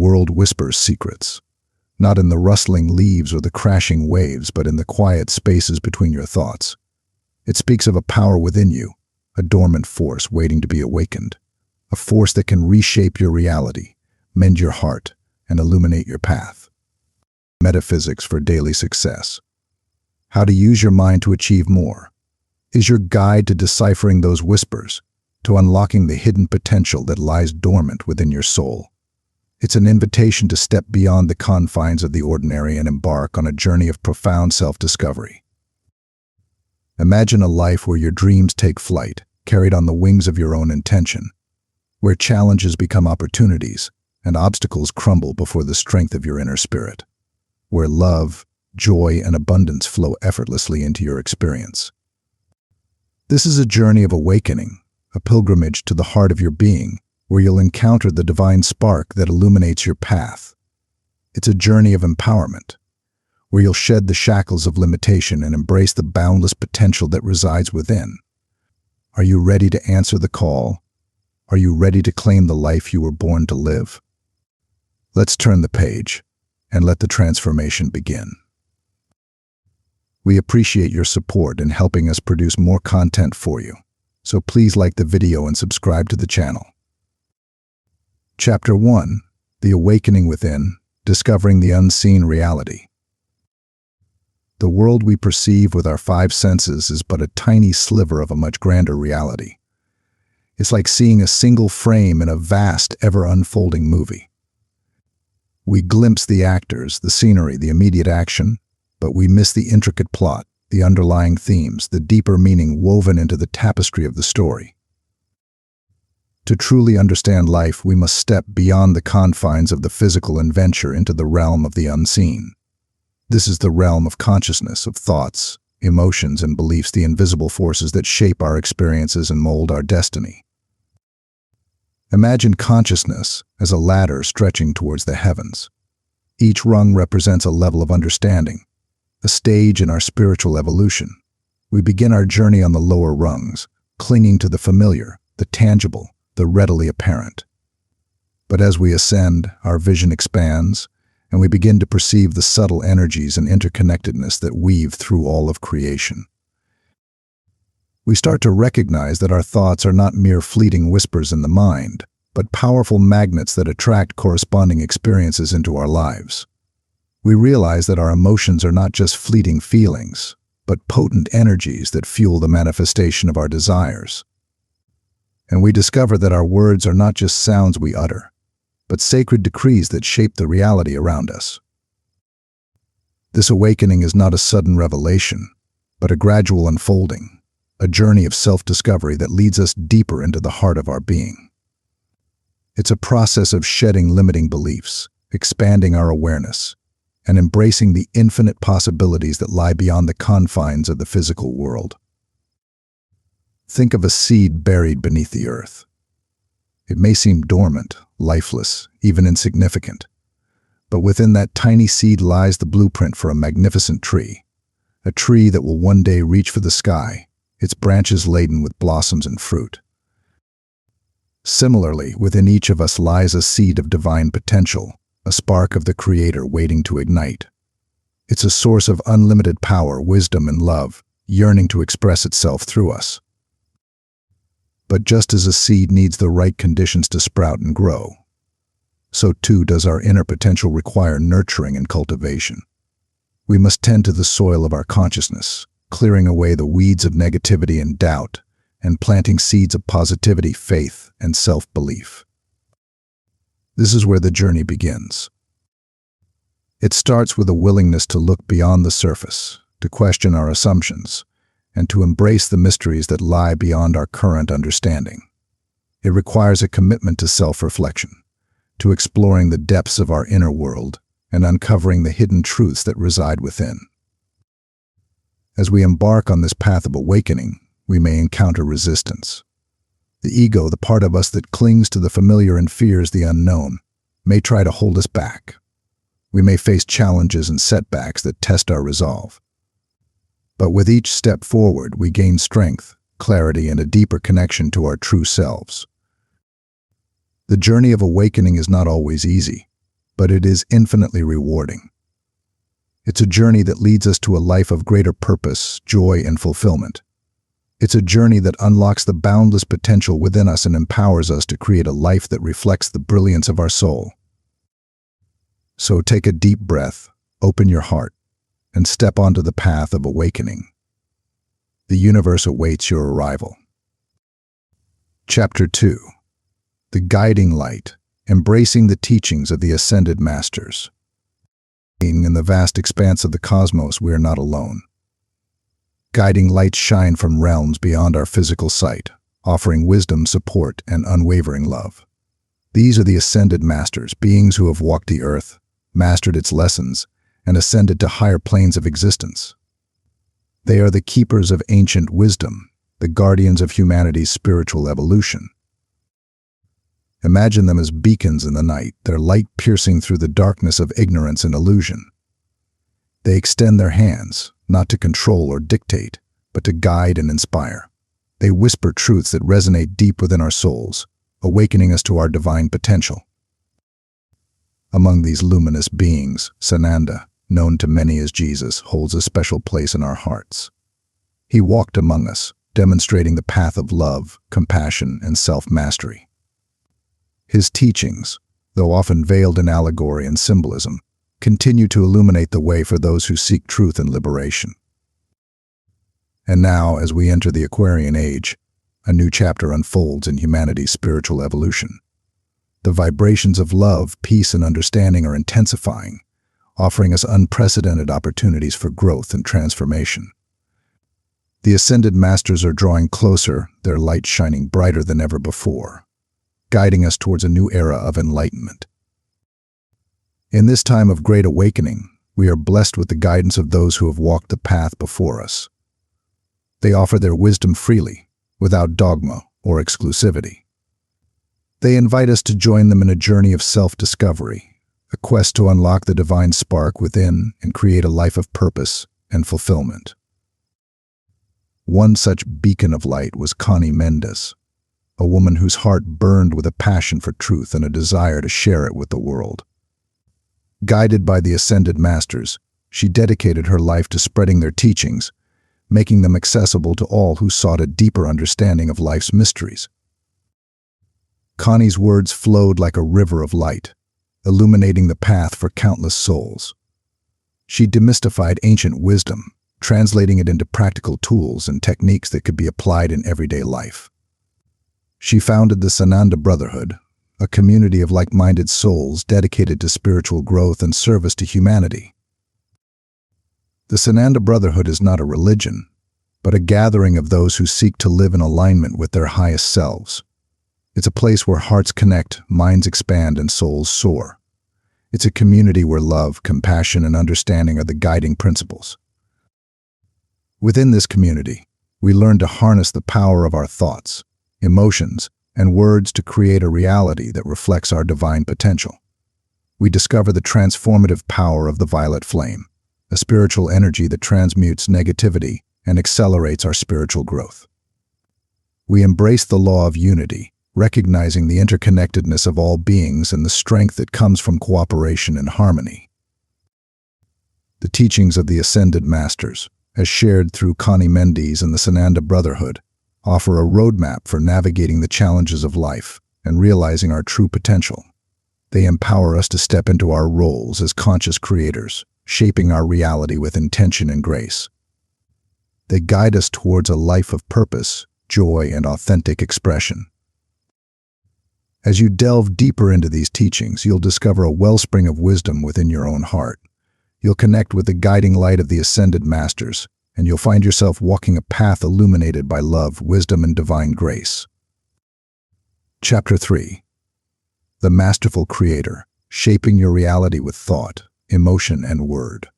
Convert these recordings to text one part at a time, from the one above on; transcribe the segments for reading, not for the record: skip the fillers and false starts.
world whispers secrets, not in the rustling leaves or the crashing waves, but in the quiet spaces between your thoughts. It speaks of a power within you, a dormant force waiting to be awakened, a force that can reshape your reality, mend your heart, and illuminate your path. Metaphysics for daily success. How to use your mind to achieve more is your guide to deciphering those whispers, to unlocking the hidden potential that lies dormant within your soul. It's an invitation to step beyond the confines of the ordinary and embark on a journey of profound self-discovery. Imagine a life where your dreams take flight, carried on the wings of your own intention, where challenges become opportunities and obstacles crumble before the strength of your inner spirit, where love, joy, and abundance flow effortlessly into your experience. This is a journey of awakening, a pilgrimage to the heart of your being, where you'll encounter the divine spark that illuminates your path. It's a journey of empowerment, where you'll shed the shackles of limitation and embrace the boundless potential that resides within. Are you ready to answer the call? Are you ready to claim the life you were born to live? Let's turn the page and let the transformation begin. We appreciate your support in helping us produce more content for you, so please like the video and subscribe to the channel. Chapter 1: The Awakening Within, Discovering the Unseen Reality. The world we perceive with our five senses is but a tiny sliver of a much grander reality. It's like seeing a single frame in a vast, ever-unfolding movie. We glimpse the actors, the scenery, the immediate action, but we miss the intricate plot, the underlying themes, the deeper meaning woven into the tapestry of the story. To truly understand life, we must step beyond the confines of the physical and venture into the realm of the unseen. This is the realm of consciousness, of thoughts, emotions, and beliefs, the invisible forces that shape our experiences and mold our destiny. Imagine consciousness as a ladder stretching towards the heavens. Each rung represents a level of understanding, a stage in our spiritual evolution. We begin our journey on the lower rungs, clinging to the familiar, the tangible, the readily apparent. But as we ascend, our vision expands, and we begin to perceive the subtle energies and interconnectedness that weave through all of creation. We start to recognize that our thoughts are not mere fleeting whispers in the mind, but powerful magnets that attract corresponding experiences into our lives. We realize that our emotions are not just fleeting feelings, but potent energies that fuel the manifestation of our desires. And we discover that our words are not just sounds we utter, but sacred decrees that shape the reality around us. This awakening is not a sudden revelation, but a gradual unfolding, a journey of self-discovery that leads us deeper into the heart of our being. It's a process of shedding limiting beliefs, expanding our awareness, and embracing the infinite possibilities that lie beyond the confines of the physical world. Think of a seed buried beneath the earth. It may seem dormant, lifeless, even insignificant, but within that tiny seed lies the blueprint for a magnificent tree, a tree that will one day reach for the sky, its branches laden with blossoms and fruit. Similarly, within each of us lies a seed of divine potential, a spark of the Creator waiting to ignite. It's a source of unlimited power, wisdom, and love, yearning to express itself through us. But just as a seed needs the right conditions to sprout and grow, so too does our inner potential require nurturing and cultivation. We must tend to the soil of our consciousness, clearing away the weeds of negativity and doubt, and planting seeds of positivity, faith, and self-belief. This is where the journey begins. It starts with a willingness to look beyond the surface, to question our assumptions, and to embrace the mysteries that lie beyond our current understanding. It requires a commitment to self-reflection, to exploring the depths of our inner world and uncovering the hidden truths that reside within. As we embark on this path of awakening, we may encounter resistance. The ego, the part of us that clings to the familiar and fears the unknown, may try to hold us back. We may face challenges and setbacks that test our resolve. But with each step forward, we gain strength, clarity, and a deeper connection to our true selves. The journey of awakening is not always easy. but it is infinitely rewarding. It's a journey that leads us to a life of greater purpose, joy, and fulfillment. It's a journey that unlocks the boundless potential within us and empowers us to create a life that reflects the brilliance of our soul. So take a deep breath, open your heart, and step onto the path of awakening. The universe awaits your arrival. Chapter 2. The Guiding Light, Embracing the Teachings of the Ascended Masters. In the vast expanse of the cosmos, we are not alone. Guiding lights shine from realms beyond our physical sight, offering wisdom, support, and unwavering love. These are the Ascended Masters, beings who have walked the earth, mastered its lessons, and ascended to higher planes of existence. They are the keepers of ancient wisdom, the guardians of humanity's spiritual evolution. Imagine them as beacons in the night, their light piercing through the darkness of ignorance and illusion. They extend their hands, not to control or dictate, but to guide and inspire. They whisper truths that resonate deep within our souls, awakening us to our divine potential. Among these luminous beings, Sananda, known to many as Jesus, holds a special place in our hearts. He walked among us, demonstrating the path of love, compassion, and self-mastery. His teachings, though often veiled in allegory and symbolism, continue to illuminate the way for those who seek truth and liberation. And now, as we enter the Aquarian Age, a new chapter unfolds in humanity's spiritual evolution. The vibrations of love, peace, and understanding are intensifying, offering us unprecedented opportunities for growth and transformation. The Ascended Masters are drawing closer, their light shining brighter than ever before, guiding us towards a new era of enlightenment. In this time of great awakening, we are blessed with the guidance of those who have walked the path before us. They offer their wisdom freely, without dogma or exclusivity. They invite us to join them in a journey of self-discovery, a quest to unlock the divine spark within and create a life of purpose and fulfillment. One such beacon of light was Connie Mendes, a woman whose heart burned with a passion for truth and a desire to share it with the world. Guided by the Ascended Masters, she dedicated her life to spreading their teachings, making them accessible to all who sought a deeper understanding of life's mysteries. Connie's words flowed like a river of light, illuminating the path for countless souls. She demystified ancient wisdom, translating it into practical tools and techniques that could be applied in everyday life. She founded the Sananda Brotherhood, a community of like-minded souls dedicated to spiritual growth and service to humanity. The Sananda Brotherhood is not a religion, but a gathering of those who seek to live in alignment with their highest selves. It's a place where hearts connect, minds expand, and souls soar. It's a community where love, compassion, and understanding are the guiding principles. Within this community, we learn to harness the power of our thoughts, emotions, and words to create a reality that reflects our divine potential. We discover the transformative power of the violet flame, a spiritual energy that transmutes negativity and accelerates our spiritual growth. We embrace the law of unity, recognizing the interconnectedness of all beings and the strength that comes from cooperation and harmony. The teachings of the Ascended Masters, as shared through Connie Mendes and the Sananda Brotherhood, offer a roadmap for navigating the challenges of life and realizing our true potential. They empower us to step into our roles as conscious creators, shaping our reality with intention and grace. They guide us towards a life of purpose, joy, and authentic expression. As you delve deeper into these teachings, you'll discover a wellspring of wisdom within your own heart. You'll connect with the guiding light of the Ascended Masters, and you'll find yourself walking a path illuminated by love, wisdom, and divine grace. Chapter 3. The Masterful Creator, Shaping Your Reality with Thought, Emotion, and Word.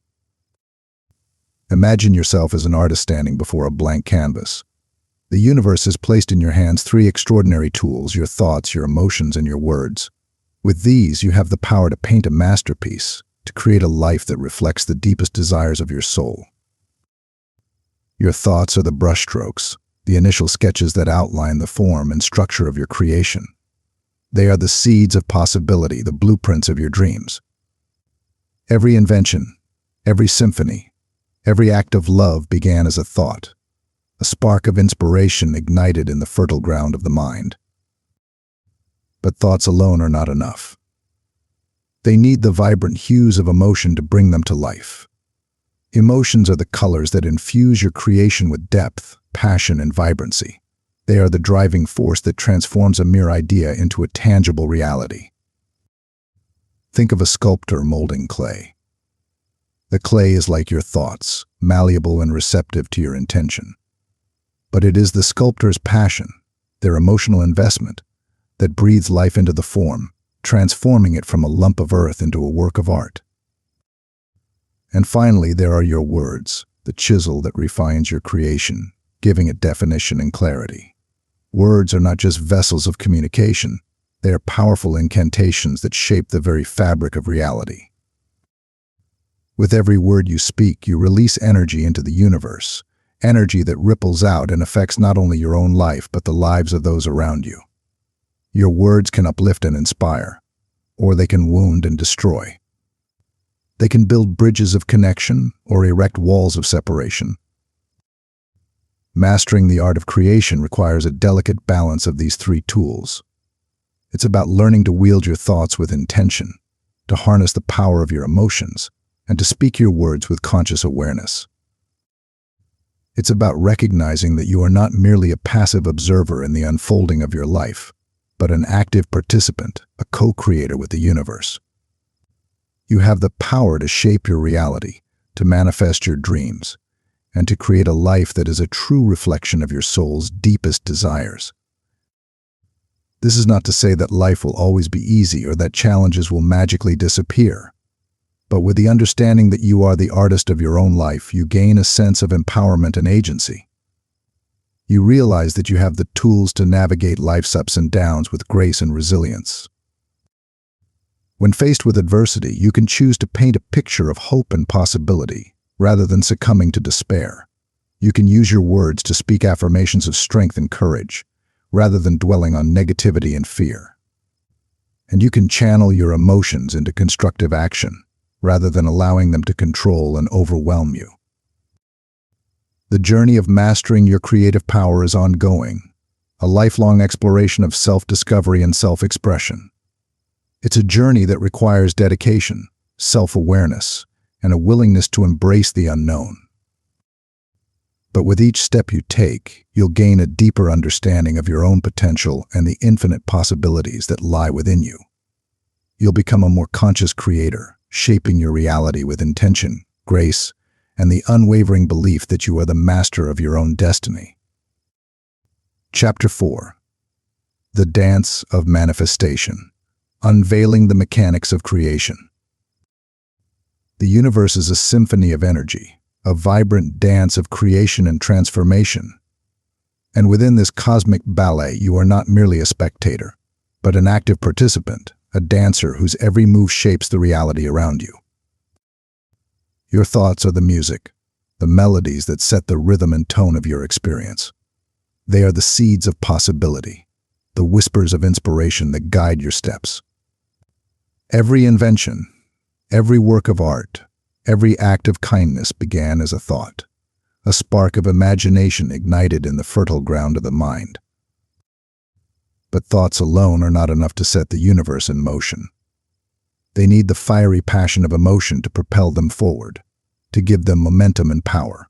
Imagine yourself as an artist standing before a blank canvas. The universe has placed in your hands three extraordinary tools: your thoughts, your emotions, and your words. With these, you have the power to paint a masterpiece, to create a life that reflects the deepest desires of your soul. Your thoughts are the brushstrokes, the initial sketches that outline the form and structure of your creation. They are the seeds of possibility, the blueprints of your dreams. Every invention, every symphony, every act of love began as a thought, a spark of inspiration ignited in the fertile ground of the mind. But thoughts alone are not enough. They need the vibrant hues of emotion to bring them to life. Emotions are the colors that infuse your creation with depth, passion, and vibrancy. They are the driving force that transforms a mere idea into a tangible reality. Think of a sculptor molding clay. The clay is like your thoughts, malleable and receptive to your intention. But it is the sculptor's passion, their emotional investment, that breathes life into the form, transforming it from a lump of earth into a work of art. And finally, there are your words, the chisel that refines your creation, giving it definition and clarity. Words are not just vessels of communication. They are powerful incantations that shape the very fabric of reality. With every word you speak, you release energy into the universe, energy that ripples out and affects not only your own life, but the lives of those around you. Your words can uplift and inspire, or they can wound and destroy. They can build bridges of connection or erect walls of separation. Mastering the art of creation requires a delicate balance of these three tools. It's about learning to wield your thoughts with intention, to harness the power of your emotions, and to speak your words with conscious awareness. It's about recognizing that you are not merely a passive observer in the unfolding of your life, but an active participant, a co-creator with the universe. You have the power to shape your reality, to manifest your dreams, and to create a life that is a true reflection of your soul's deepest desires. This is not to say that life will always be easy or that challenges will magically disappear. But with the understanding that you are the artist of your own life, you gain a sense of empowerment and agency. You realize that you have the tools to navigate life's ups and downs with grace and resilience. When faced with adversity, you can choose to paint a picture of hope and possibility, rather than succumbing to despair. You can use your words to speak affirmations of strength and courage, rather than dwelling on negativity and fear. And you can channel your emotions into constructive action, rather than allowing them to control and overwhelm you. The journey of mastering your creative power is ongoing, a lifelong exploration of self-discovery and self-expression. It's a journey that requires dedication, self-awareness, and a willingness to embrace the unknown. But with each step you take, you'll gain a deeper understanding of your own potential and the infinite possibilities that lie within you. You'll become a more conscious creator, shaping your reality with intention, grace, and the unwavering belief that you are the master of your own destiny. Chapter 4. The Dance of Manifestation. Unveiling the Mechanics of Creation. The universe is a symphony of energy, a vibrant dance of creation and transformation. And within this cosmic ballet, you are not merely a spectator, but an active participant, a dancer whose every move shapes the reality around you. Your thoughts are the music, the melodies that set the rhythm and tone of your experience. They are the seeds of possibility, the whispers of inspiration that guide your steps. Every invention, every work of art, every act of kindness began as a thought, a spark of imagination ignited in the fertile ground of the mind. But thoughts alone are not enough to set the universe in motion. They need the fiery passion of emotion to propel them forward, to give them momentum and power.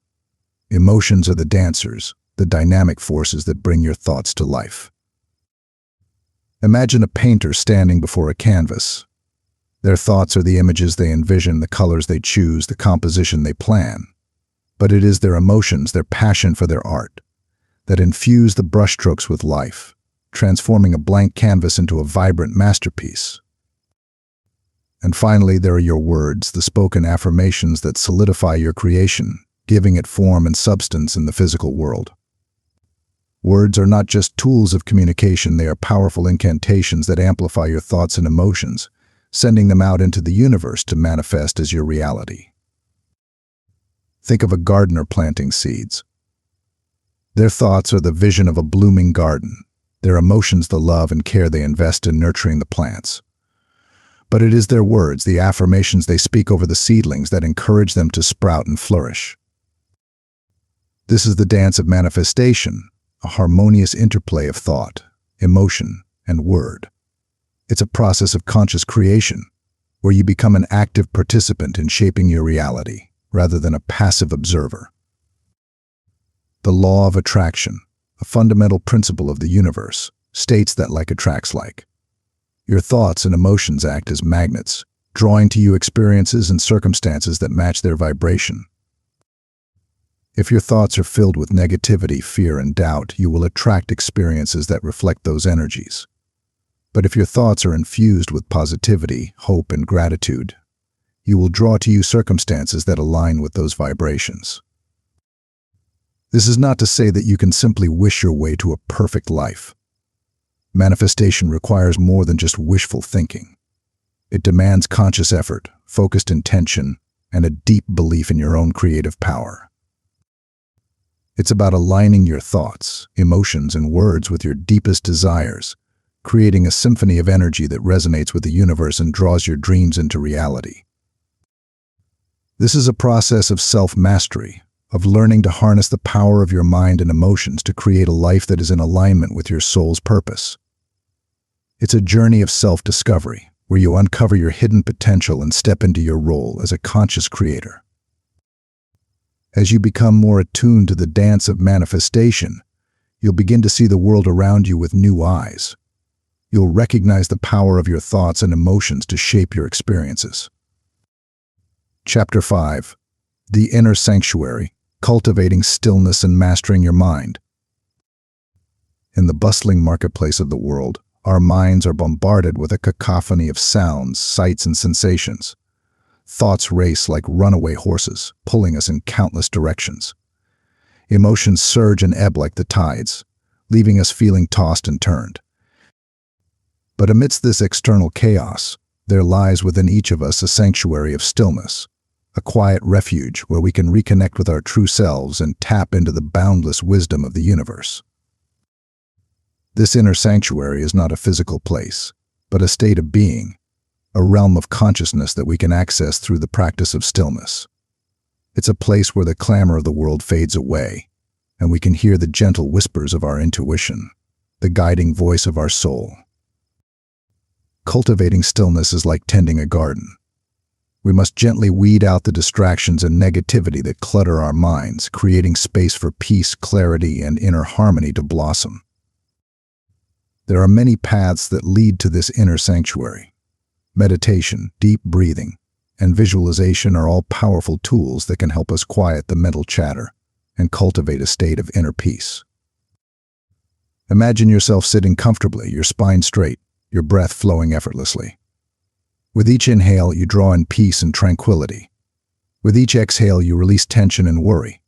Emotions are the dancers, the dynamic forces that bring your thoughts to life. Imagine a painter standing before a canvas. Their thoughts are the images they envision, the colors they choose, the composition they plan. But it is their emotions, their passion for their art, that infuse the brushstrokes with life, transforming a blank canvas into a vibrant masterpiece. And finally, there are your words, the spoken affirmations that solidify your creation, giving it form and substance in the physical world. Words are not just tools of communication, they are powerful incantations that amplify your thoughts and emotions, sending them out into the universe to manifest as your reality. Think of a gardener planting seeds. Their thoughts are the vision of a blooming garden, their emotions the love and care they invest in nurturing the plants. But it is their words, the affirmations they speak over the seedlings, that encourage them to sprout and flourish. This is the dance of manifestation, a harmonious interplay of thought, emotion, and word. It's a process of conscious creation, where you become an active participant in shaping your reality, rather than a passive observer. The law of attraction, a fundamental principle of the universe, states that like attracts like. Your thoughts and emotions act as magnets, drawing to you experiences and circumstances that match their vibration. If your thoughts are filled with negativity, fear, and doubt, you will attract experiences that reflect those energies. But if your thoughts are infused with positivity, hope, and gratitude, you will draw to you circumstances that align with those vibrations. This is not to say that you can simply wish your way to a perfect life. Manifestation requires more than just wishful thinking. It demands conscious effort, focused intention, and a deep belief in your own creative power. It's about aligning your thoughts, emotions, and words with your deepest desires, creating a symphony of energy that resonates with the universe and draws your dreams into reality. This is a process of self-mastery, of learning to harness the power of your mind and emotions to create a life that is in alignment with your soul's purpose. It's a journey of self-discovery, where you uncover your hidden potential and step into your role as a conscious creator. As you become more attuned to the dance of manifestation, you'll begin to see the world around you with new eyes. You'll recognize the power of your thoughts and emotions to shape your experiences. Chapter 5. The Inner Sanctuary, Cultivating Stillness and Mastering Your Mind. In the bustling marketplace of the world, our minds are bombarded with a cacophony of sounds, sights, and sensations. Thoughts race like runaway horses, pulling us in countless directions. Emotions surge and ebb like the tides, leaving us feeling tossed and turned. But amidst this external chaos, there lies within each of us a sanctuary of stillness, a quiet refuge where we can reconnect with our true selves and tap into the boundless wisdom of the universe. This inner sanctuary is not a physical place, but a state of being, a realm of consciousness that we can access through the practice of stillness. It's a place where the clamor of the world fades away, and we can hear the gentle whispers of our intuition, the guiding voice of our soul. Cultivating stillness is like tending a garden. We must gently weed out the distractions and negativity that clutter our minds, creating space for peace, clarity, and inner harmony to blossom. There are many paths that lead to this inner sanctuary. Meditation, deep breathing, and visualization are all powerful tools that can help us quiet the mental chatter and cultivate a state of inner peace. Imagine yourself sitting comfortably, your spine straight, your breath flowing effortlessly. With each inhale, you draw in peace and tranquility. With each exhale, you release tension and worry.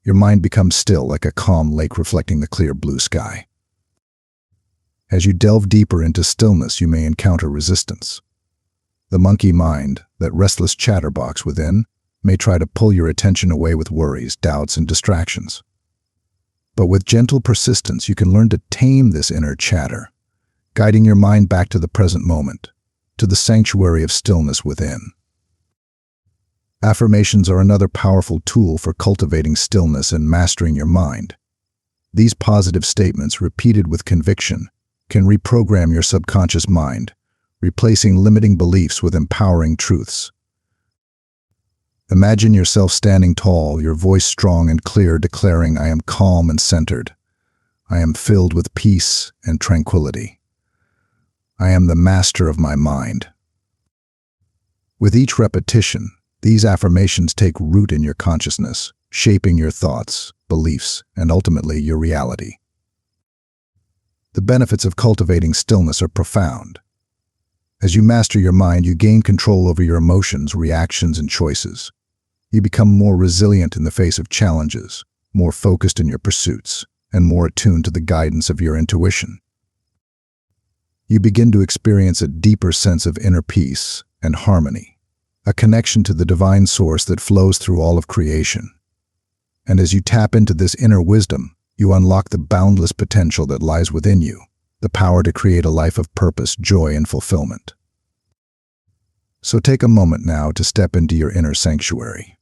Your mind becomes still, like a calm lake reflecting the clear blue sky. As you delve deeper into stillness, you may encounter resistance. The monkey mind, that restless chatterbox within, may try to pull your attention away with worries, doubts, and distractions. But with gentle persistence, you can learn to tame this inner chatter, guiding your mind back to the present moment, to the sanctuary of stillness within. Affirmations are another powerful tool for cultivating stillness and mastering your mind. These positive statements, repeated with conviction, can reprogram your subconscious mind, replacing limiting beliefs with empowering truths. Imagine yourself standing tall, your voice strong and clear, declaring, "I am calm and centered. I am filled with peace and tranquility. I am the master of my mind." With each repetition, these affirmations take root in your consciousness, shaping your thoughts, beliefs, and ultimately your reality. The benefits of cultivating stillness are profound. As you master your mind, you gain control over your emotions, reactions, and choices. You become more resilient in the face of challenges, more focused in your pursuits, and more attuned to the guidance of your intuition. You begin to experience a deeper sense of inner peace and harmony, a connection to the divine source that flows through all of creation. And as you tap into this inner wisdom, you unlock the boundless potential that lies within you, the power to create a life of purpose, joy, and fulfillment. So take a moment now to step into your inner sanctuary.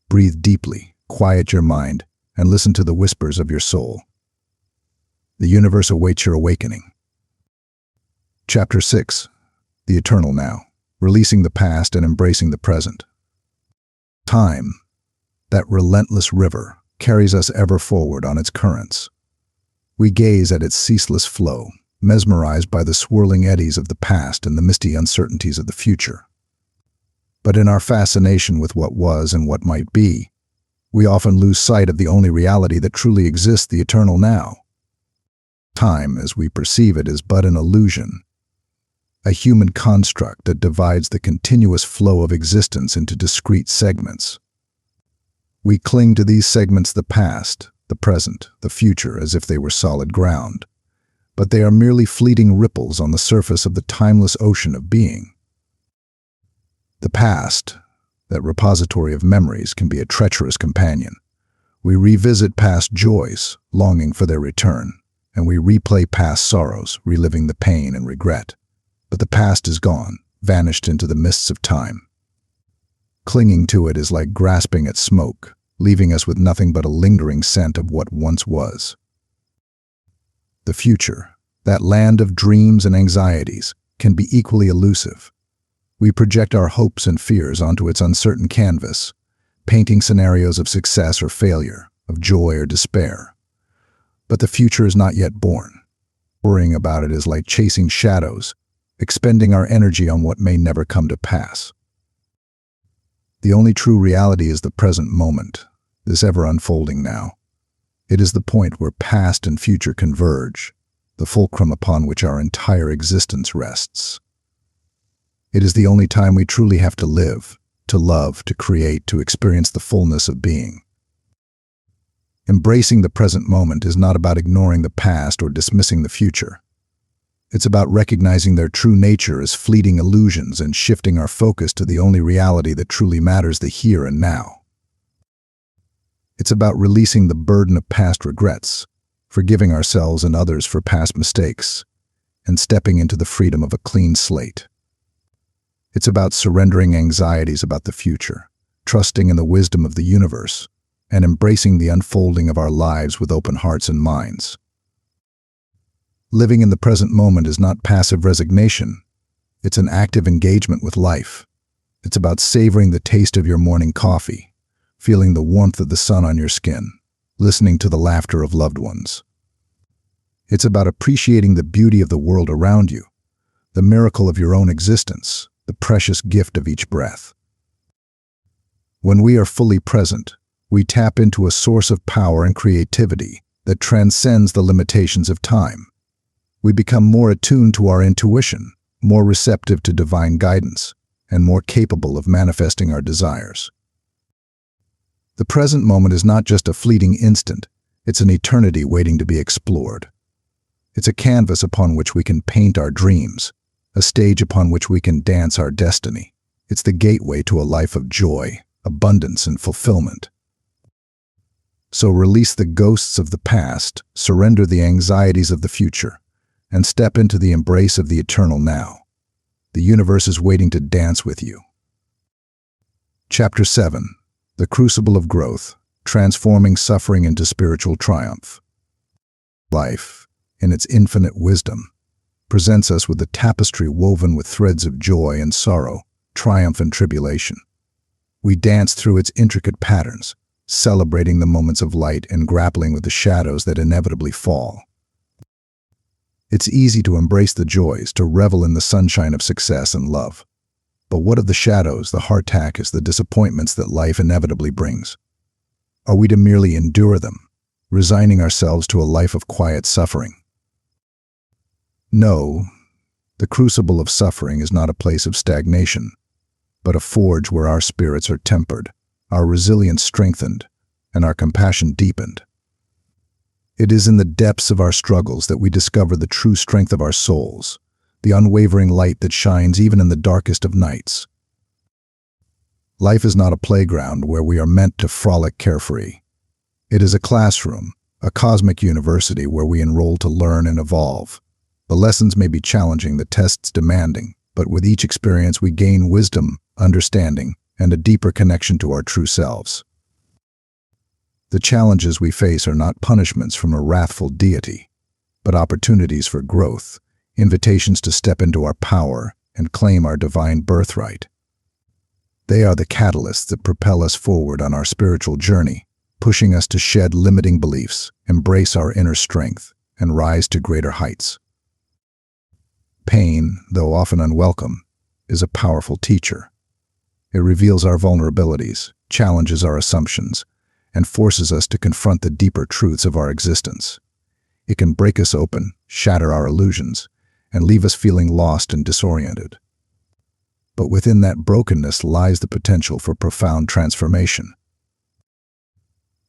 Breathe deeply, quiet your mind, and listen to the whispers of your soul. The universe awaits your awakening. Chapter 6. The Eternal Now. Releasing the past and embracing the present. Time, that relentless river, carries us ever forward on its currents. We gaze at its ceaseless flow, mesmerized by the swirling eddies of the past and the misty uncertainties of the future. But in our fascination with what was and what might be, we often lose sight of the only reality that truly exists, the eternal now. Time, as we perceive it, is but an illusion, a human construct that divides the continuous flow of existence into discrete segments. We cling to these segments, the past, the present, the future, as if they were solid ground. But they are merely fleeting ripples on the surface of the timeless ocean of being. The past, that repository of memories, can be a treacherous companion. We revisit past joys, longing for their return, and we replay past sorrows, reliving the pain and regret. But the past is gone, vanished into the mists of time. Clinging to it is like grasping at smoke, leaving us with nothing but a lingering scent of what once was. The future, that land of dreams and anxieties, can be equally elusive. We project our hopes and fears onto its uncertain canvas, painting scenarios of success or failure, of joy or despair. But the future is not yet born. Worrying about it is like chasing shadows, expending our energy on what may never come to pass. The only true reality is the present moment, this ever-unfolding now. It is the point where past and future converge, the fulcrum upon which our entire existence rests. It is the only time we truly have to live, to love, to create, to experience the fullness of being. Embracing the present moment is not about ignoring the past or dismissing the future. It's about recognizing their true nature as fleeting illusions and shifting our focus to the only reality that truly matters, the here and now. It's about releasing the burden of past regrets, forgiving ourselves and others for past mistakes, and stepping into the freedom of a clean slate. It's about surrendering anxieties about the future, trusting in the wisdom of the universe, and embracing the unfolding of our lives with open hearts and minds. Living in the present moment is not passive resignation. It's an active engagement with life. It's about savoring the taste of your morning coffee, feeling the warmth of the sun on your skin, listening to the laughter of loved ones. It's about appreciating the beauty of the world around you, the miracle of your own existence, the precious gift of each breath. When we are fully present, we tap into a source of power and creativity that transcends the limitations of time. We become more attuned to our intuition, more receptive to divine guidance, and more capable of manifesting our desires. The present moment is not just a fleeting instant, it's an eternity waiting to be explored. It's a canvas upon which we can paint our dreams, a stage upon which we can dance our destiny. It's the gateway to a life of joy, abundance, and fulfillment. So release the ghosts of the past, surrender the anxieties of the future, and step into the embrace of the eternal now. The universe is waiting to dance with you. Chapter 7. The Crucible of Growth, Transforming Suffering into Spiritual Triumph. Life, in its infinite wisdom, presents us with a tapestry woven with threads of joy and sorrow, triumph and tribulation. We dance through its intricate patterns, celebrating the moments of light and grappling with the shadows that inevitably fall. It's easy to embrace the joys, to revel in the sunshine of success and love. But what of the shadows, the hardtack, the disappointments that life inevitably brings? Are we to merely endure them, resigning ourselves to a life of quiet suffering? No, the crucible of suffering is not a place of stagnation, but a forge where our spirits are tempered, our resilience strengthened, and our compassion deepened. It is in the depths of our struggles that we discover the true strength of our souls, the unwavering light that shines even in the darkest of nights. Life is not a playground where we are meant to frolic carefree. It is a classroom, a cosmic university where we enroll to learn and evolve. The lessons may be challenging, the tests demanding, but with each experience we gain wisdom, understanding, and a deeper connection to our true selves. The challenges we face are not punishments from a wrathful deity, but opportunities for growth, invitations to step into our power and claim our divine birthright. They are the catalysts that propel us forward on our spiritual journey, pushing us to shed limiting beliefs, embrace our inner strength, and rise to greater heights. Pain, though often unwelcome, is a powerful teacher. It reveals our vulnerabilities, challenges our assumptions, and forces us to confront the deeper truths of our existence. It can break us open, shatter our illusions, and leave us feeling lost and disoriented. But within that brokenness lies the potential for profound transformation.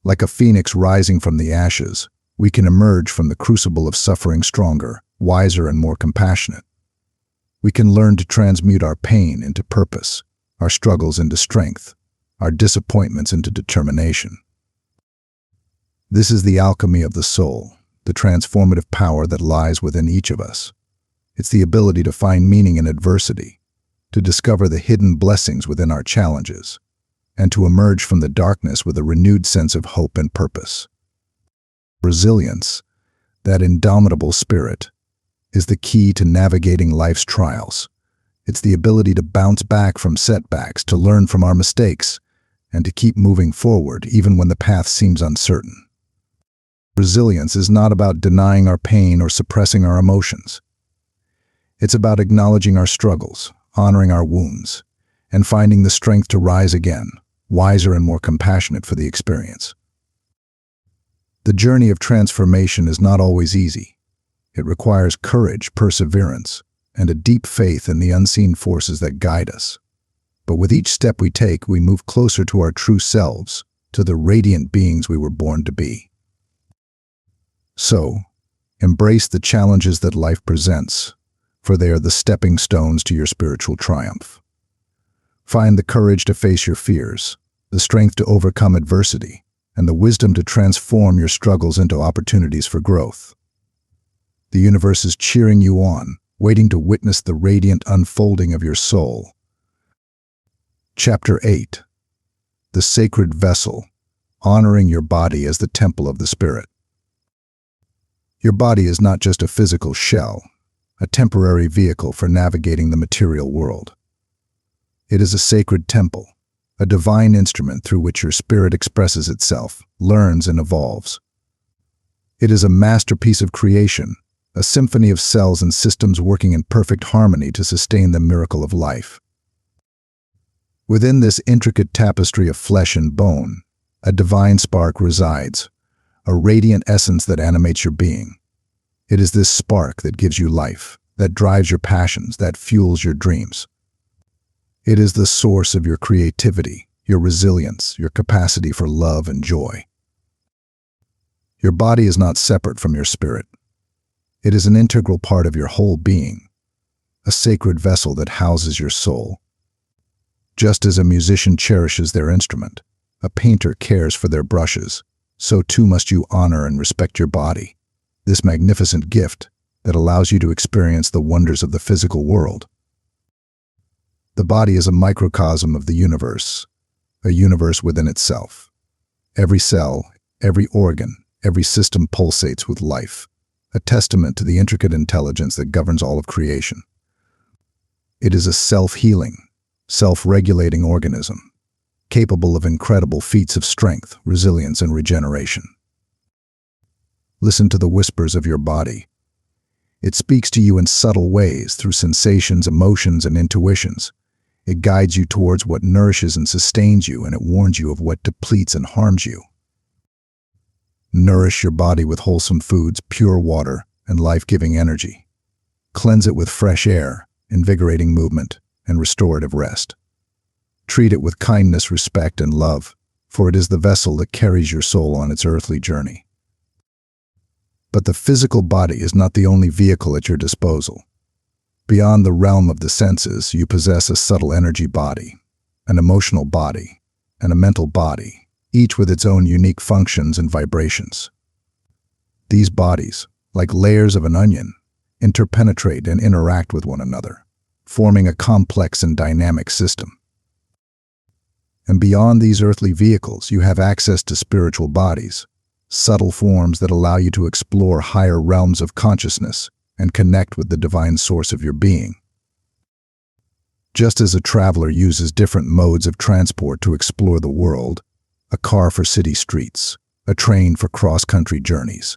Like a phoenix rising from the ashes, we can emerge from the crucible of suffering stronger, wiser, and more compassionate. We can learn to transmute our pain into purpose, our struggles into strength, our disappointments into determination. This is the alchemy of the soul, the transformative power that lies within each of us. It's the ability to find meaning in adversity, to discover the hidden blessings within our challenges, and to emerge from the darkness with a renewed sense of hope and purpose. Resilience, that indomitable spirit, is the key to navigating life's trials. It's the ability to bounce back from setbacks, to learn from our mistakes, and to keep moving forward even when the path seems uncertain. Resilience is not about denying our pain or suppressing our emotions. It's about acknowledging our struggles, honoring our wounds, and finding the strength to rise again, wiser and more compassionate for the experience. The journey of transformation is not always easy. It requires courage, perseverance, and a deep faith in the unseen forces that guide us. But with each step we take, we move closer to our true selves, to the radiant beings we were born to be. So, embrace the challenges that life presents, for they are the stepping stones to your spiritual triumph. Find the courage to face your fears, the strength to overcome adversity, and the wisdom to transform your struggles into opportunities for growth. The universe is cheering you on, waiting to witness the radiant unfolding of your soul. Chapter 8. The Sacred Vessel, Honoring Your Body as the Temple of the Spirit. Your body is not just a physical shell, a temporary vehicle for navigating the material world. It is a sacred temple, a divine instrument through which your spirit expresses itself, learns, and evolves. It is a masterpiece of creation, a symphony of cells and systems working in perfect harmony to sustain the miracle of life. Within this intricate tapestry of flesh and bone, a divine spark resides, a radiant essence that animates your being. It is this spark that gives you life, that drives your passions, that fuels your dreams. It is the source of your creativity, your resilience, your capacity for love and joy. Your body is not separate from your spirit. It is an integral part of your whole being, a sacred vessel that houses your soul. Just as a musician cherishes their instrument, a painter cares for their brushes, so too must you honor and respect your body, this magnificent gift that allows you to experience the wonders of the physical world. The body is a microcosm of the universe, a universe within itself. Every cell, every organ, every system pulsates with life, a testament to the intricate intelligence that governs all of creation. It is a self-healing, self-regulating organism, capable of incredible feats of strength, resilience, and regeneration. Listen to the whispers of your body. It speaks to you in subtle ways through sensations, emotions, and intuitions. It guides you towards what nourishes and sustains you, and it warns you of what depletes and harms you. Nourish your body with wholesome foods, pure water, and life-giving energy. Cleanse it with fresh air, invigorating movement, and restorative rest. Treat it with kindness, respect, and love, for it is the vessel that carries your soul on its earthly journey. But the physical body is not the only vehicle at your disposal. Beyond the realm of the senses, you possess a subtle energy body, an emotional body, and a mental body, each with its own unique functions and vibrations. These bodies, like layers of an onion, interpenetrate and interact with one another, forming a complex and dynamic system. And beyond these earthly vehicles, you have access to spiritual bodies, subtle forms that allow you to explore higher realms of consciousness and connect with the divine source of your being. Just as a traveler uses different modes of transport to explore the world, a car for city streets, a train for cross-country journeys,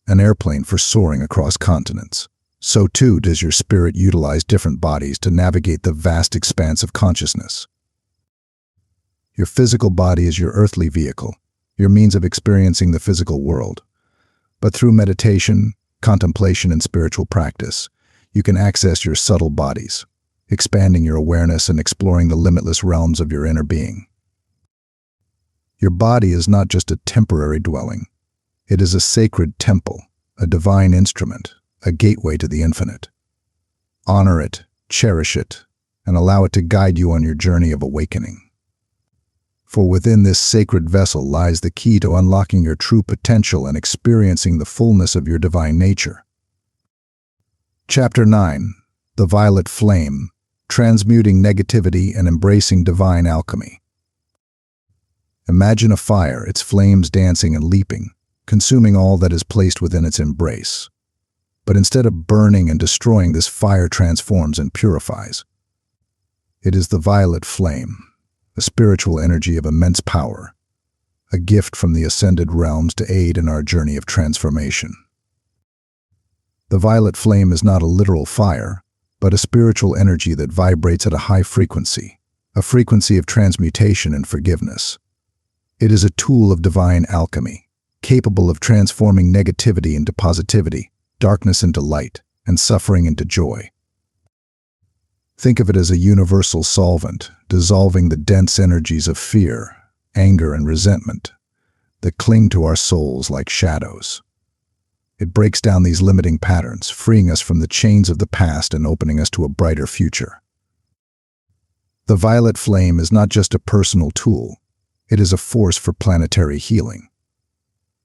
an airplane for soaring across continents, so too does your spirit utilize different bodies to navigate the vast expanse of consciousness. Your physical body is your earthly vehicle, your means of experiencing the physical world. But through meditation, contemplation, and spiritual practice, you can access your subtle bodies, expanding your awareness and exploring the limitless realms of your inner being. Your body is not just a temporary dwelling. It is a sacred temple, a divine instrument, a gateway to the infinite. Honor it, cherish it, and allow it to guide you on your journey of awakening. For within this sacred vessel lies the key to unlocking your true potential and experiencing the fullness of your divine nature. Chapter 9. The Violet Flame, Transmuting Negativity and Embracing Divine Alchemy. Imagine a fire, its flames dancing and leaping, consuming all that is placed within its embrace. But instead of burning and destroying, this fire transforms and purifies. It is the violet flame, a spiritual energy of immense power, a gift from the ascended realms to aid in our journey of transformation. The violet flame is not a literal fire, but a spiritual energy that vibrates at a high frequency, a frequency of transmutation and forgiveness. It is a tool of divine alchemy, capable of transforming negativity into positivity, darkness into light, and suffering into joy. Think of it as a universal solvent, dissolving the dense energies of fear, anger, and resentment that cling to our souls like shadows. It breaks down these limiting patterns, freeing us from the chains of the past and opening us to a brighter future. The violet flame is not just a personal tool, it is a force for planetary healing.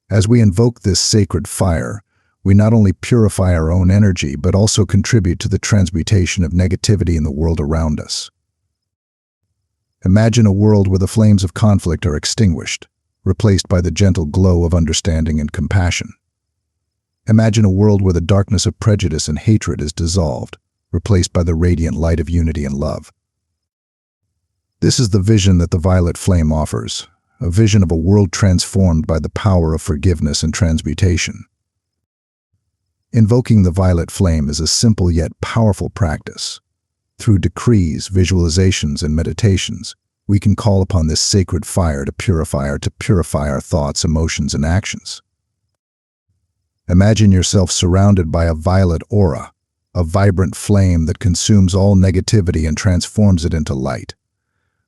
As we invoke this sacred fire, we not only purify our own energy, but also contribute to the transmutation of negativity in the world around us. Imagine a world where the flames of conflict are extinguished, replaced by the gentle glow of understanding and compassion. Imagine a world where the darkness of prejudice and hatred is dissolved, replaced by the radiant light of unity and love. This is the vision that the violet flame offers, a vision of a world transformed by the power of forgiveness and transmutation. Invoking the violet flame is a simple yet powerful practice. Through decrees, visualizations, and meditations, we can call upon this sacred fire to purify our thoughts, emotions, and actions. Imagine yourself surrounded by a violet aura, a vibrant flame that consumes all negativity and transforms it into light.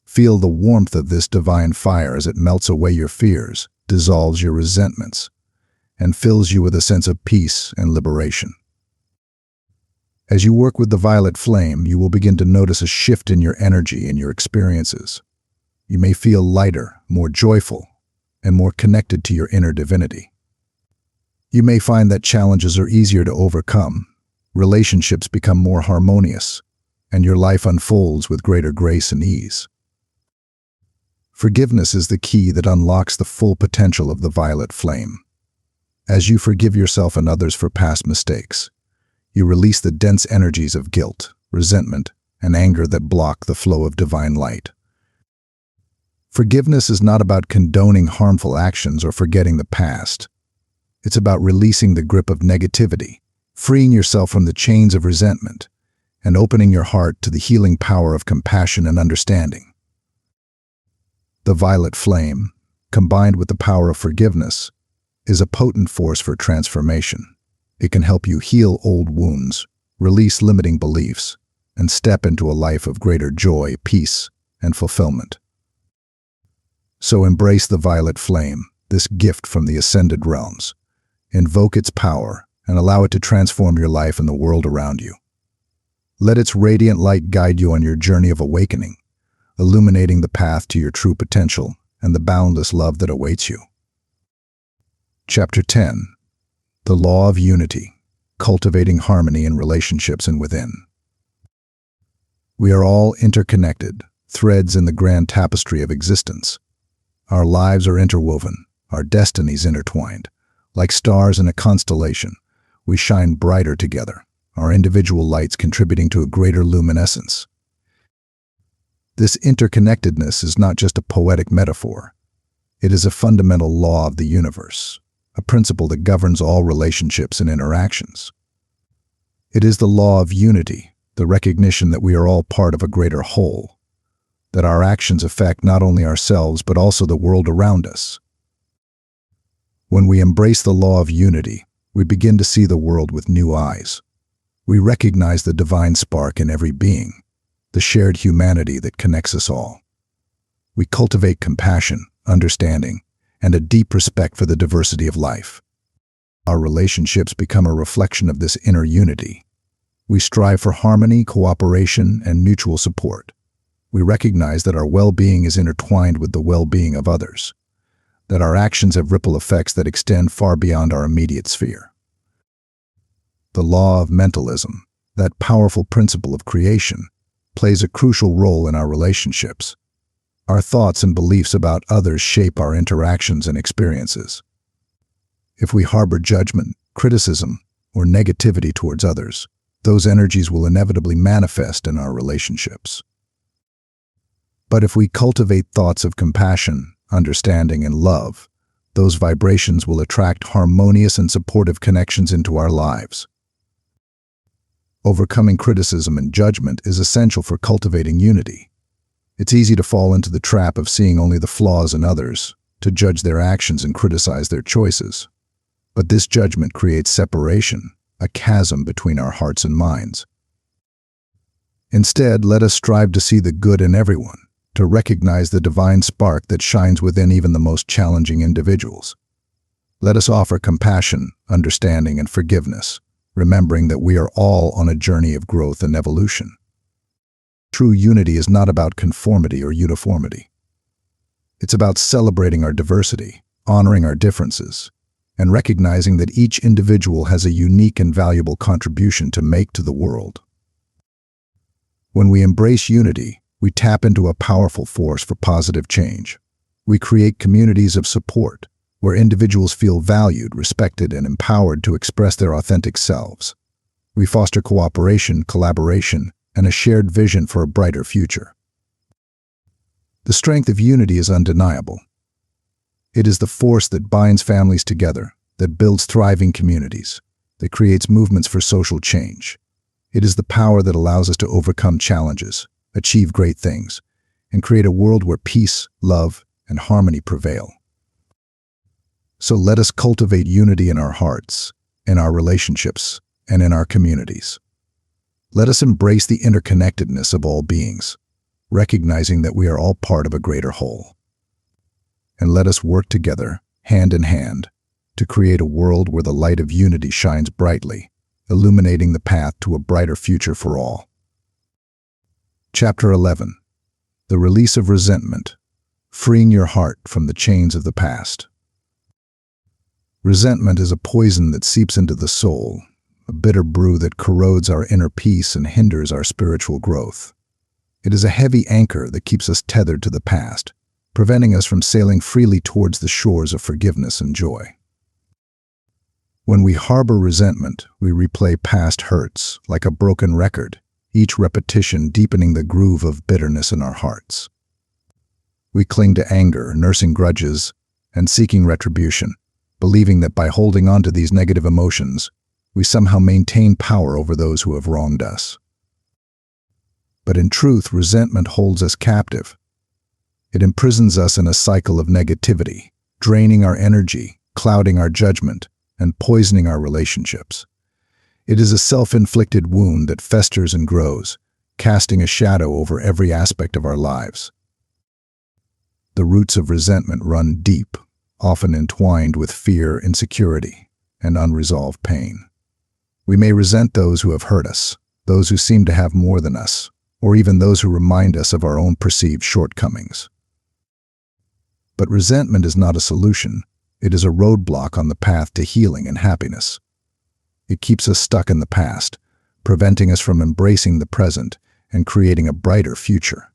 Feel the warmth of this divine fire as it melts away your fears, dissolves your resentments, and fills you with a sense of peace and liberation. As you work with the violet flame, you will begin to notice a shift in your energy and your experiences. You may feel lighter, more joyful, and more connected to your inner divinity. You may find that challenges are easier to overcome, relationships become more harmonious, and your life unfolds with greater grace and ease. Forgiveness is the key that unlocks the full potential of the violet flame. As you forgive yourself and others for past mistakes, you release the dense energies of guilt, resentment, and anger that block the flow of divine light. Forgiveness is not about condoning harmful actions or forgetting the past. It's about releasing the grip of negativity, freeing yourself from the chains of resentment, and opening your heart to the healing power of compassion and understanding. The violet flame, combined with the power of forgiveness, is a potent force for transformation. It can help you heal old wounds, release limiting beliefs, and step into a life of greater joy, peace, and fulfillment. So embrace the violet flame, this gift from the ascended realms. Invoke its power and allow it to transform your life and the world around you. Let its radiant light guide you on your journey of awakening, illuminating the path to your true potential and the boundless love that awaits you. Chapter 10. The Law of Unity, Cultivating Harmony in Relationships and Within. We are all interconnected, threads in the grand tapestry of existence. Our lives are interwoven, our destinies intertwined. Like stars in a constellation, we shine brighter together, our individual lights contributing to a greater luminescence. This interconnectedness is not just a poetic metaphor. It is a fundamental law of the universe, a principle that governs all relationships and interactions. It is the law of unity, the recognition that we are all part of a greater whole, that our actions affect not only ourselves but also the world around us. When we embrace the law of unity, we begin to see the world with new eyes. We recognize the divine spark in every being, the shared humanity that connects us all. We cultivate compassion, understanding, and a deep respect for the diversity of life. Our relationships become a reflection of this inner unity. We strive for harmony, cooperation, and mutual support. We recognize that our well-being is intertwined with the well-being of others, that our actions have ripple effects that extend far beyond our immediate sphere. The law of mentalism, that powerful principle of creation, plays a crucial role in our relationships. Our thoughts and beliefs about others shape our interactions and experiences. If we harbor judgment, criticism, or negativity towards others, those energies will inevitably manifest in our relationships. But if we cultivate thoughts of compassion, understanding, and love, those vibrations will attract harmonious and supportive connections into our lives. Overcoming criticism and judgment is essential for cultivating unity. It's easy to fall into the trap of seeing only the flaws in others, to judge their actions and criticize their choices. But this judgment creates separation, a chasm between our hearts and minds. Instead, let us strive to see the good in everyone, to recognize the divine spark that shines within even the most challenging individuals. Let us offer compassion, understanding, and forgiveness, remembering that we are all on a journey of growth and evolution. True unity is not about conformity or uniformity. It's about celebrating our diversity, honoring our differences, and recognizing that each individual has a unique and valuable contribution to make to the world. When we embrace unity, we tap into a powerful force for positive change. We create communities of support, where individuals feel valued, respected, and empowered to express their authentic selves. We foster cooperation, collaboration, and a shared vision for a brighter future. The strength of unity is undeniable. It is the force that binds families together, that builds thriving communities, that creates movements for social change. It is the power that allows us to overcome challenges, achieve great things, and create a world where peace, love, and harmony prevail. So let us cultivate unity in our hearts, in our relationships, and in our communities. Let us embrace the interconnectedness of all beings, recognizing that we are all part of a greater whole. And let us work together, hand in hand, to create a world where the light of unity shines brightly, illuminating the path to a brighter future for all. Chapter 11. The Release of Resentment, Freeing Your Heart from the Chains of the Past. Resentment is a poison that seeps into the soul, a bitter brew that corrodes our inner peace and hinders our spiritual growth. It is a heavy anchor that keeps us tethered to the past, preventing us from sailing freely towards the shores of forgiveness and joy. When we harbor resentment, we replay past hurts like a broken record, each repetition deepening the groove of bitterness in our hearts. We cling to anger, nursing grudges, and seeking retribution, believing that by holding on to these negative emotions, we somehow maintain power over those who have wronged us. But in truth, resentment holds us captive. It imprisons us in a cycle of negativity, draining our energy, clouding our judgment, and poisoning our relationships. It is a self-inflicted wound that festers and grows, casting a shadow over every aspect of our lives. The roots of resentment run deep, often entwined with fear, insecurity, and unresolved pain. We may resent those who have hurt us, those who seem to have more than us, or even those who remind us of our own perceived shortcomings. But resentment is not a solution. It is a roadblock on the path to healing and happiness. It keeps us stuck in the past, preventing us from embracing the present and creating a brighter future.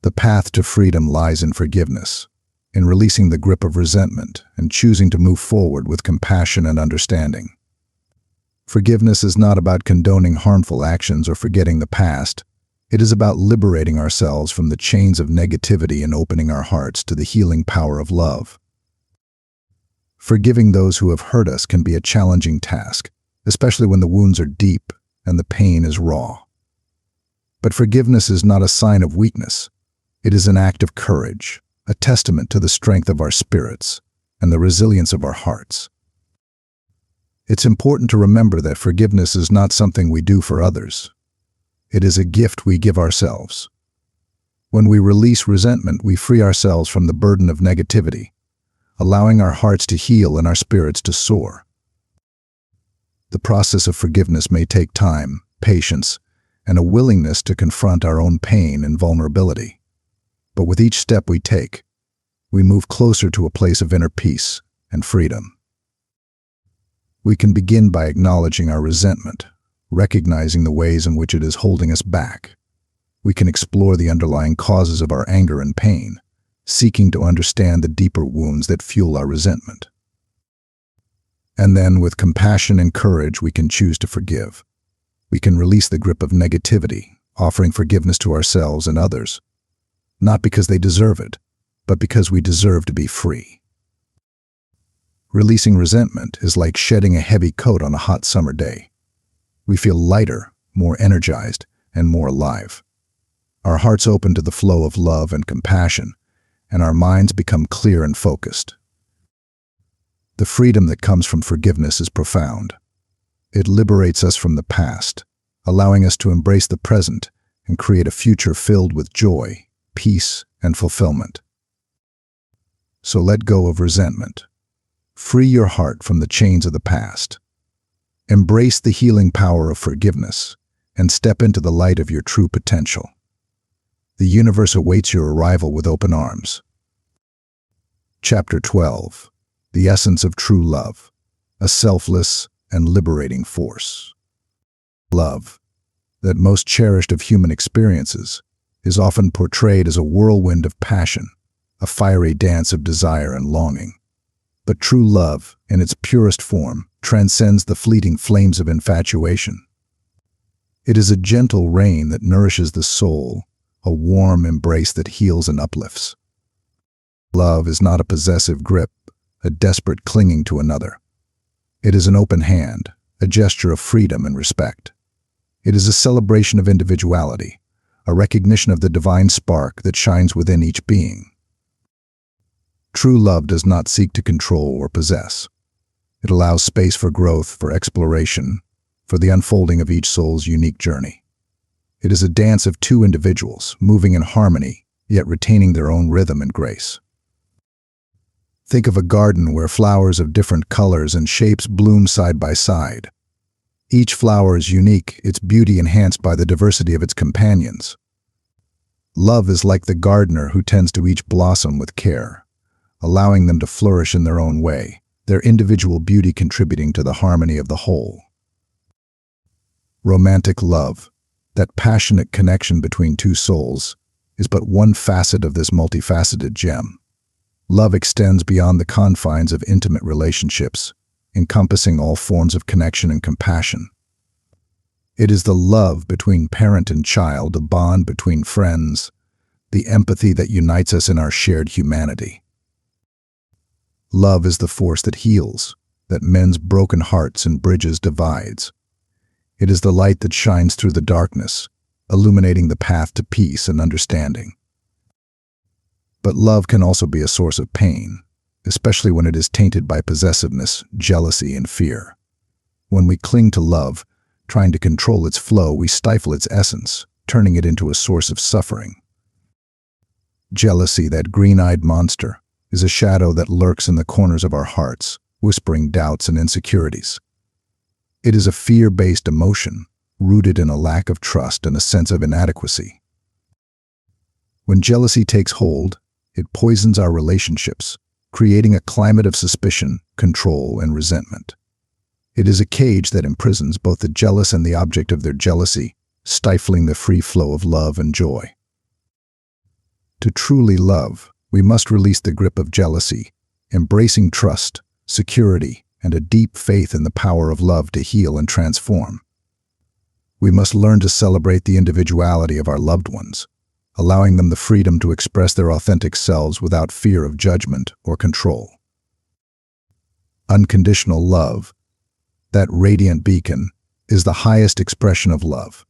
The path to freedom lies in forgiveness, in releasing the grip of resentment and choosing to move forward with compassion and understanding. Forgiveness is not about condoning harmful actions or forgetting the past. It is about liberating ourselves from the chains of negativity and opening our hearts to the healing power of love. Forgiving those who have hurt us can be a challenging task, especially when the wounds are deep and the pain is raw. But forgiveness is not a sign of weakness. It is an act of courage, a testament to the strength of our spirits and the resilience of our hearts. It's important to remember that forgiveness is not something we do for others. It is a gift we give ourselves. When we release resentment, we free ourselves from the burden of negativity, allowing our hearts to heal and our spirits to soar. The process of forgiveness may take time, patience, and a willingness to confront our own pain and vulnerability. But with each step we take, we move closer to a place of inner peace and freedom. We can begin by acknowledging our resentment, recognizing the ways in which it is holding us back. We can explore the underlying causes of our anger and pain, seeking to understand the deeper wounds that fuel our resentment. And then, with compassion and courage, we can choose to forgive. We can release the grip of negativity, offering forgiveness to ourselves and others, not because they deserve it, but because we deserve to be free. Releasing resentment is like shedding a heavy coat on a hot summer day. We feel lighter, more energized, and more alive. Our hearts open to the flow of love and compassion, and our minds become clear and focused. The freedom that comes from forgiveness is profound. It liberates us from the past, allowing us to embrace the present and create a future filled with joy, peace, and fulfillment. So let go of resentment. Free your heart from the chains of the past. Embrace the healing power of forgiveness and step into the light of your true potential. The universe awaits your arrival with open arms. Chapter 12. The Essence of True Love, a Selfless and Liberating Force. Love, that most cherished of human experiences, is often portrayed as a whirlwind of passion, a fiery dance of desire and longing. But true love, in its purest form, transcends the fleeting flames of infatuation. It is a gentle rain that nourishes the soul, a warm embrace that heals and uplifts. Love is not a possessive grip, a desperate clinging to another. It is an open hand, a gesture of freedom and respect. It is a celebration of individuality, a recognition of the divine spark that shines within each being. True love does not seek to control or possess. It allows space for growth, for exploration, for the unfolding of each soul's unique journey. It is a dance of two individuals, moving in harmony, yet retaining their own rhythm and grace. Think of a garden where flowers of different colors and shapes bloom side by side. Each flower is unique, its beauty enhanced by the diversity of its companions. Love is like the gardener who tends to each blossom with care, allowing them to flourish in their own way, their individual beauty contributing to the harmony of the whole. Romantic love, that passionate connection between two souls, is but one facet of this multifaceted gem. Love extends beyond the confines of intimate relationships, encompassing all forms of connection and compassion. It is the love between parent and child, a bond between friends, the empathy that unites us in our shared humanity. Love is the force that heals, that mends broken hearts and bridges divides. It is the light that shines through the darkness, illuminating the path to peace and understanding. But love can also be a source of pain, especially when it is tainted by possessiveness, jealousy, and fear. When we cling to love, trying to control its flow, we stifle its essence, turning it into a source of suffering. Jealousy, that green-eyed monster, is a shadow that lurks in the corners of our hearts, whispering doubts and insecurities. It is a fear-based emotion, rooted in a lack of trust and a sense of inadequacy. When jealousy takes hold, it poisons our relationships, creating a climate of suspicion, control, and resentment. It is a cage that imprisons both the jealous and the object of their jealousy, stifling the free flow of love and joy. To truly love, we must release the grip of jealousy, embracing trust, security, and a deep faith in the power of love to heal and transform. We must learn to celebrate the individuality of our loved ones, allowing them the freedom to express their authentic selves without fear of judgment or control. Unconditional love, that radiant beacon, is the highest expression of love.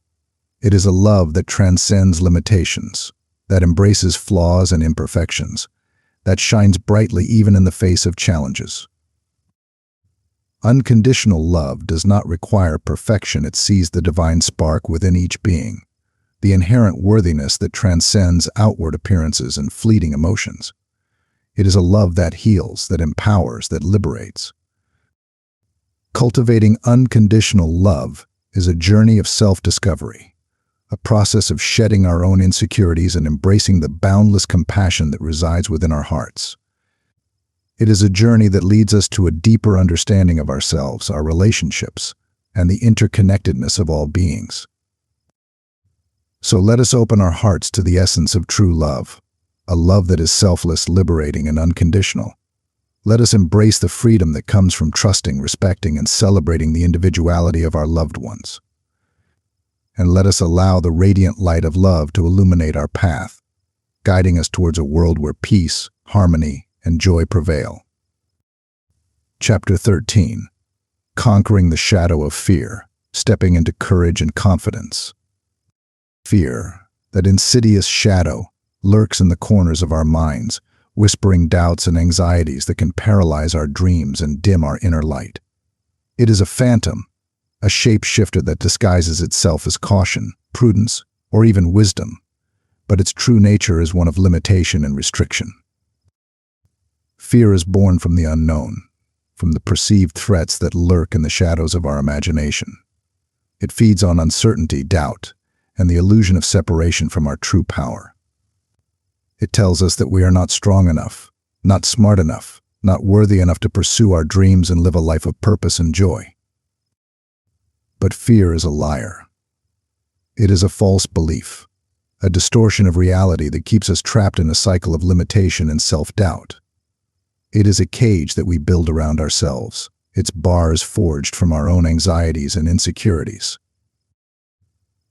It is a love that transcends limitations, that embraces flaws and imperfections, that shines brightly even in the face of challenges. Unconditional love does not require perfection. It sees the divine spark within each being, the inherent worthiness that transcends outward appearances and fleeting emotions. It is a love that heals, that empowers, that liberates. Cultivating unconditional love is a journey of self-discovery, a process of shedding our own insecurities and embracing the boundless compassion that resides within our hearts. It is a journey that leads us to a deeper understanding of ourselves, our relationships, and the interconnectedness of all beings. So let us open our hearts to the essence of true love, a love that is selfless, liberating, and unconditional. Let us embrace the freedom that comes from trusting, respecting, and celebrating the individuality of our loved ones. And let us allow the radiant light of love to illuminate our path, guiding us towards a world where peace, harmony, and joy prevail. Chapter 13. Conquering the shadow of fear, stepping into courage and confidence. Fear, that insidious shadow, lurks in the corners of our minds, whispering doubts and anxieties that can paralyze our dreams and dim our inner light. It is a phantom, a shapeshifter that disguises itself as caution, prudence, or even wisdom, but its true nature is one of limitation and restriction. Fear is born from the unknown, from the perceived threats that lurk in the shadows of our imagination. It feeds on uncertainty, doubt, and the illusion of separation from our true power. It tells us that we are not strong enough, not smart enough, not worthy enough to pursue our dreams and live a life of purpose and joy. But fear is a liar. It is a false belief, a distortion of reality that keeps us trapped in a cycle of limitation and self-doubt. It is a cage that we build around ourselves, its bars forged from our own anxieties and insecurities.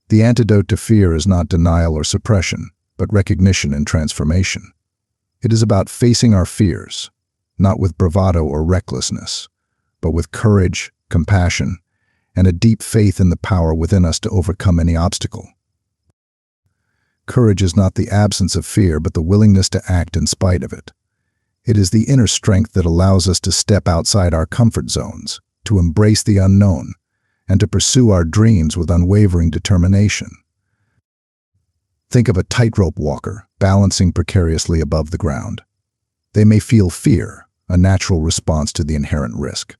The antidote to fear is not denial or suppression, but recognition and transformation. It is about facing our fears, not with bravado or recklessness, but with courage, compassion, and a deep faith in the power within us to overcome any obstacle. Courage is not the absence of fear, but the willingness to act in spite of it. It is the inner strength that allows us to step outside our comfort zones, to embrace the unknown, and to pursue our dreams with unwavering determination. Think of a tightrope walker balancing precariously above the ground. They may feel fear, a natural response to the inherent risk,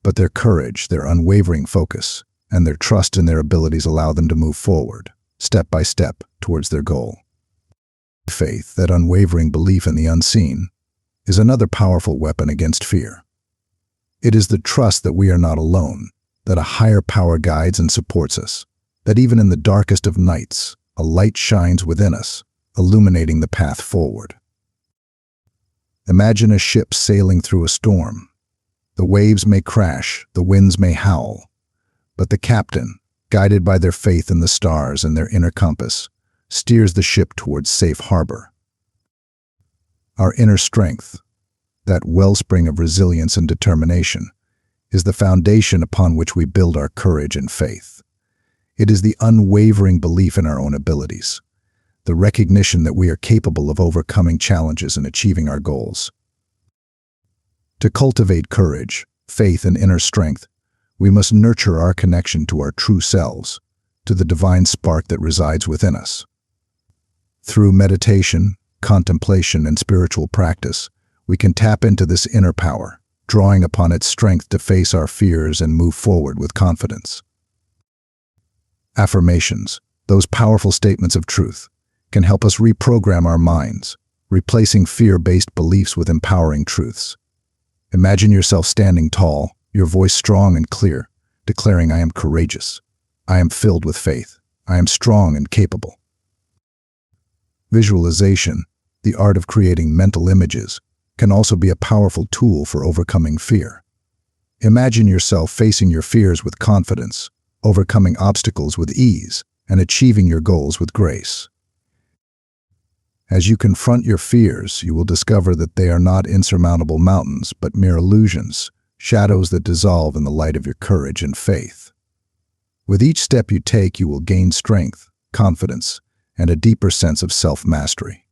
but their courage, their unwavering focus, and their trust in their abilities allow them to move forward, step by step, towards their goal. Faith, that unwavering belief in the unseen, is another powerful weapon against fear. It is the trust that we are not alone, that a higher power guides and supports us, that even in the darkest of nights, a light shines within us, illuminating the path forward. Imagine a ship sailing through a storm. The waves may crash, the winds may howl, but the captain, guided by their faith in the stars and their inner compass, steers the ship towards safe harbor. Our inner strength, that wellspring of resilience and determination, is the foundation upon which we build our courage and faith. It is the unwavering belief in our own abilities, the recognition that we are capable of overcoming challenges and achieving our goals. To cultivate courage, faith, and inner strength, we must nurture our connection to our true selves, to the divine spark that resides within us. Through meditation, contemplation, and spiritual practice, we can tap into this inner power, drawing upon its strength to face our fears and move forward with confidence. Affirmations, those powerful statements of truth, can help us reprogram our minds, replacing fear-based beliefs with empowering truths. Imagine yourself standing tall, your voice strong and clear, declaring, "I am courageous. I am filled with faith. I am strong and capable. Visualization, the art of creating mental images, can also be a powerful tool for overcoming fear. Imagine yourself facing your fears with confidence, overcoming obstacles with ease, and achieving your goals with grace. As you confront your fears, you will discover that they are not insurmountable mountains, but mere illusions, shadows that dissolve in the light of your courage and faith. With each step you take, you will gain strength, confidence, and a deeper sense of self-mastery.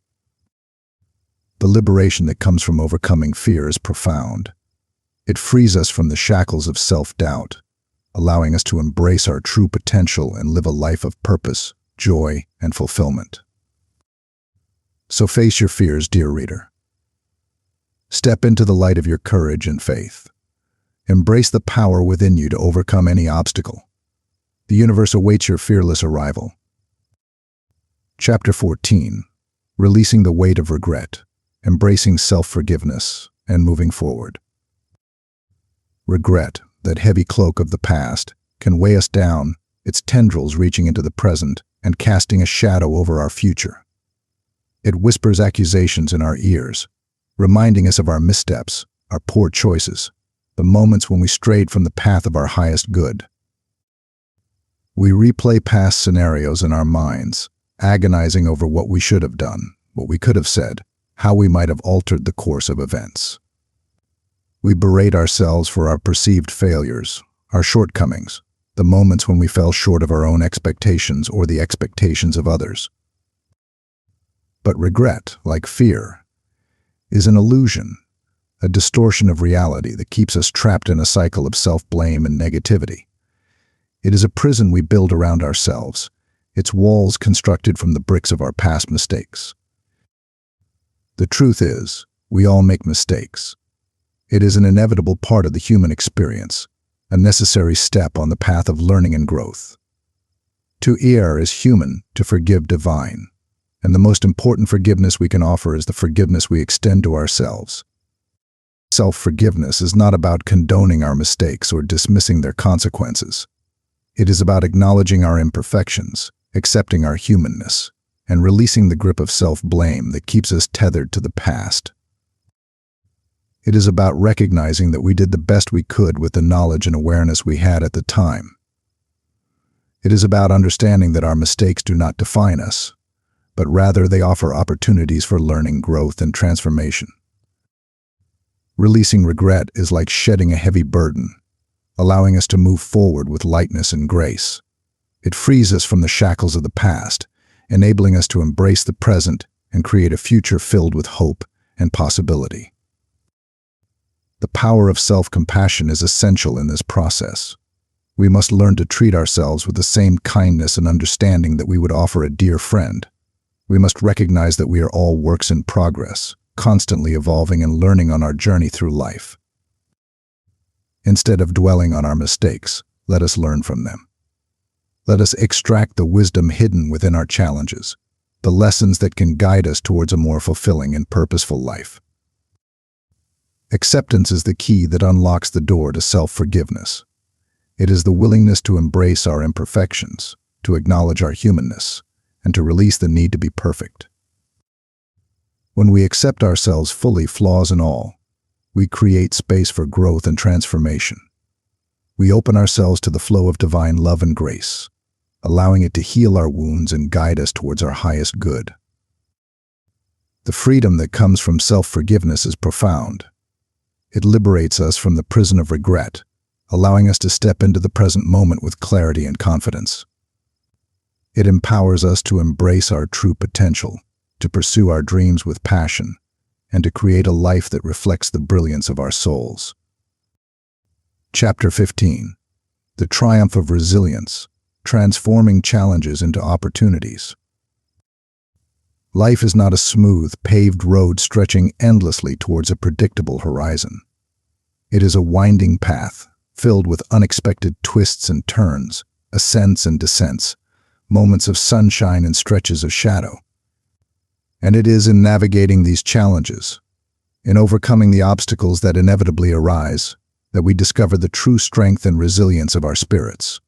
The liberation that comes from overcoming fear is profound. It frees us from the shackles of self-doubt, allowing us to embrace our true potential and live a life of purpose, joy, and fulfillment. So face your fears, dear reader. Step into the light of your courage and faith. Embrace the power within you to overcome any obstacle. The universe awaits your fearless arrival. Chapter 14. Releasing the weight of regret, embracing self-forgiveness, and moving forward. Regret, that heavy cloak of the past, can weigh us down, its tendrils reaching into the present and casting a shadow over our future. It whispers accusations in our ears, reminding us of our missteps, our poor choices, the moments when we strayed from the path of our highest good. We replay past scenarios in our minds, agonizing over what we should have done, what we could have said, how we might have altered the course of events. We berate ourselves for our perceived failures, our shortcomings, the moments when we fell short of our own expectations or the expectations of others. But regret, like fear, is an illusion, a distortion of reality that keeps us trapped in a cycle of self-blame and negativity. It is a prison we build around ourselves, its walls constructed from the bricks of our past mistakes. The truth is, we all make mistakes. It is an inevitable part of the human experience, a necessary step on the path of learning and growth. To err is human, to forgive divine. And the most important forgiveness we can offer is the forgiveness we extend to ourselves. Self-forgiveness is not about condoning our mistakes or dismissing their consequences. It is about acknowledging our imperfections, accepting our humanness, and releasing the grip of self-blame that keeps us tethered to the past. It is about recognizing that we did the best we could with the knowledge and awareness we had at the time. It is about understanding that our mistakes do not define us, but rather they offer opportunities for learning, growth, and transformation. Releasing regret is like shedding a heavy burden, allowing us to move forward with lightness and grace. It frees us from the shackles of the past, enabling us to embrace the present and create a future filled with hope and possibility. The power of self-compassion is essential in this process. We must learn to treat ourselves with the same kindness and understanding that we would offer a dear friend. We must recognize that we are all works in progress, constantly evolving and learning on our journey through life. Instead of dwelling on our mistakes, let us learn from them. Let us extract the wisdom hidden within our challenges, the lessons that can guide us towards a more fulfilling and purposeful life. Acceptance is the key that unlocks the door to self-forgiveness. It is the willingness to embrace our imperfections, to acknowledge our humanness, and to release the need to be perfect. When we accept ourselves fully, flaws and all, we create space for growth and transformation. We open ourselves to the flow of divine love and grace, allowing it to heal our wounds and guide us towards our highest good. The freedom that comes from self-forgiveness is profound. It liberates us from the prison of regret, allowing us to step into the present moment with clarity and confidence. It empowers us to embrace our true potential, to pursue our dreams with passion, and to create a life that reflects the brilliance of our souls. Chapter 15. The Triumph of Resilience, Transforming Challenges into Opportunities. Life is not a smooth, paved road stretching endlessly towards a predictable horizon. It is a winding path, filled with unexpected twists and turns, ascents and descents, moments of sunshine and stretches of shadow. And it is in navigating these challenges, in overcoming the obstacles that inevitably arise, that we discover the true strength and resilience of our spirits.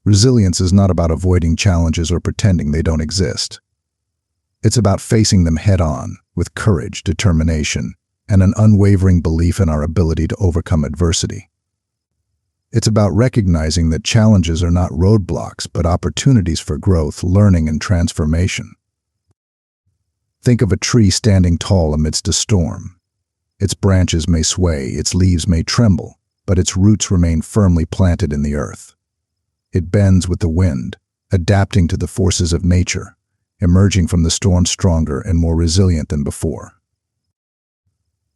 Resilience is not about avoiding challenges or pretending they don't exist. It's about facing them head-on, with courage, determination, and an unwavering belief in our ability to overcome adversity. It's about recognizing that challenges are not roadblocks, but opportunities for growth, learning, and transformation. Think of a tree standing tall amidst a storm. Its branches may sway, its leaves may tremble, but its roots remain firmly planted in the earth. It bends with the wind, adapting to the forces of nature, emerging from the storm stronger and more resilient than before.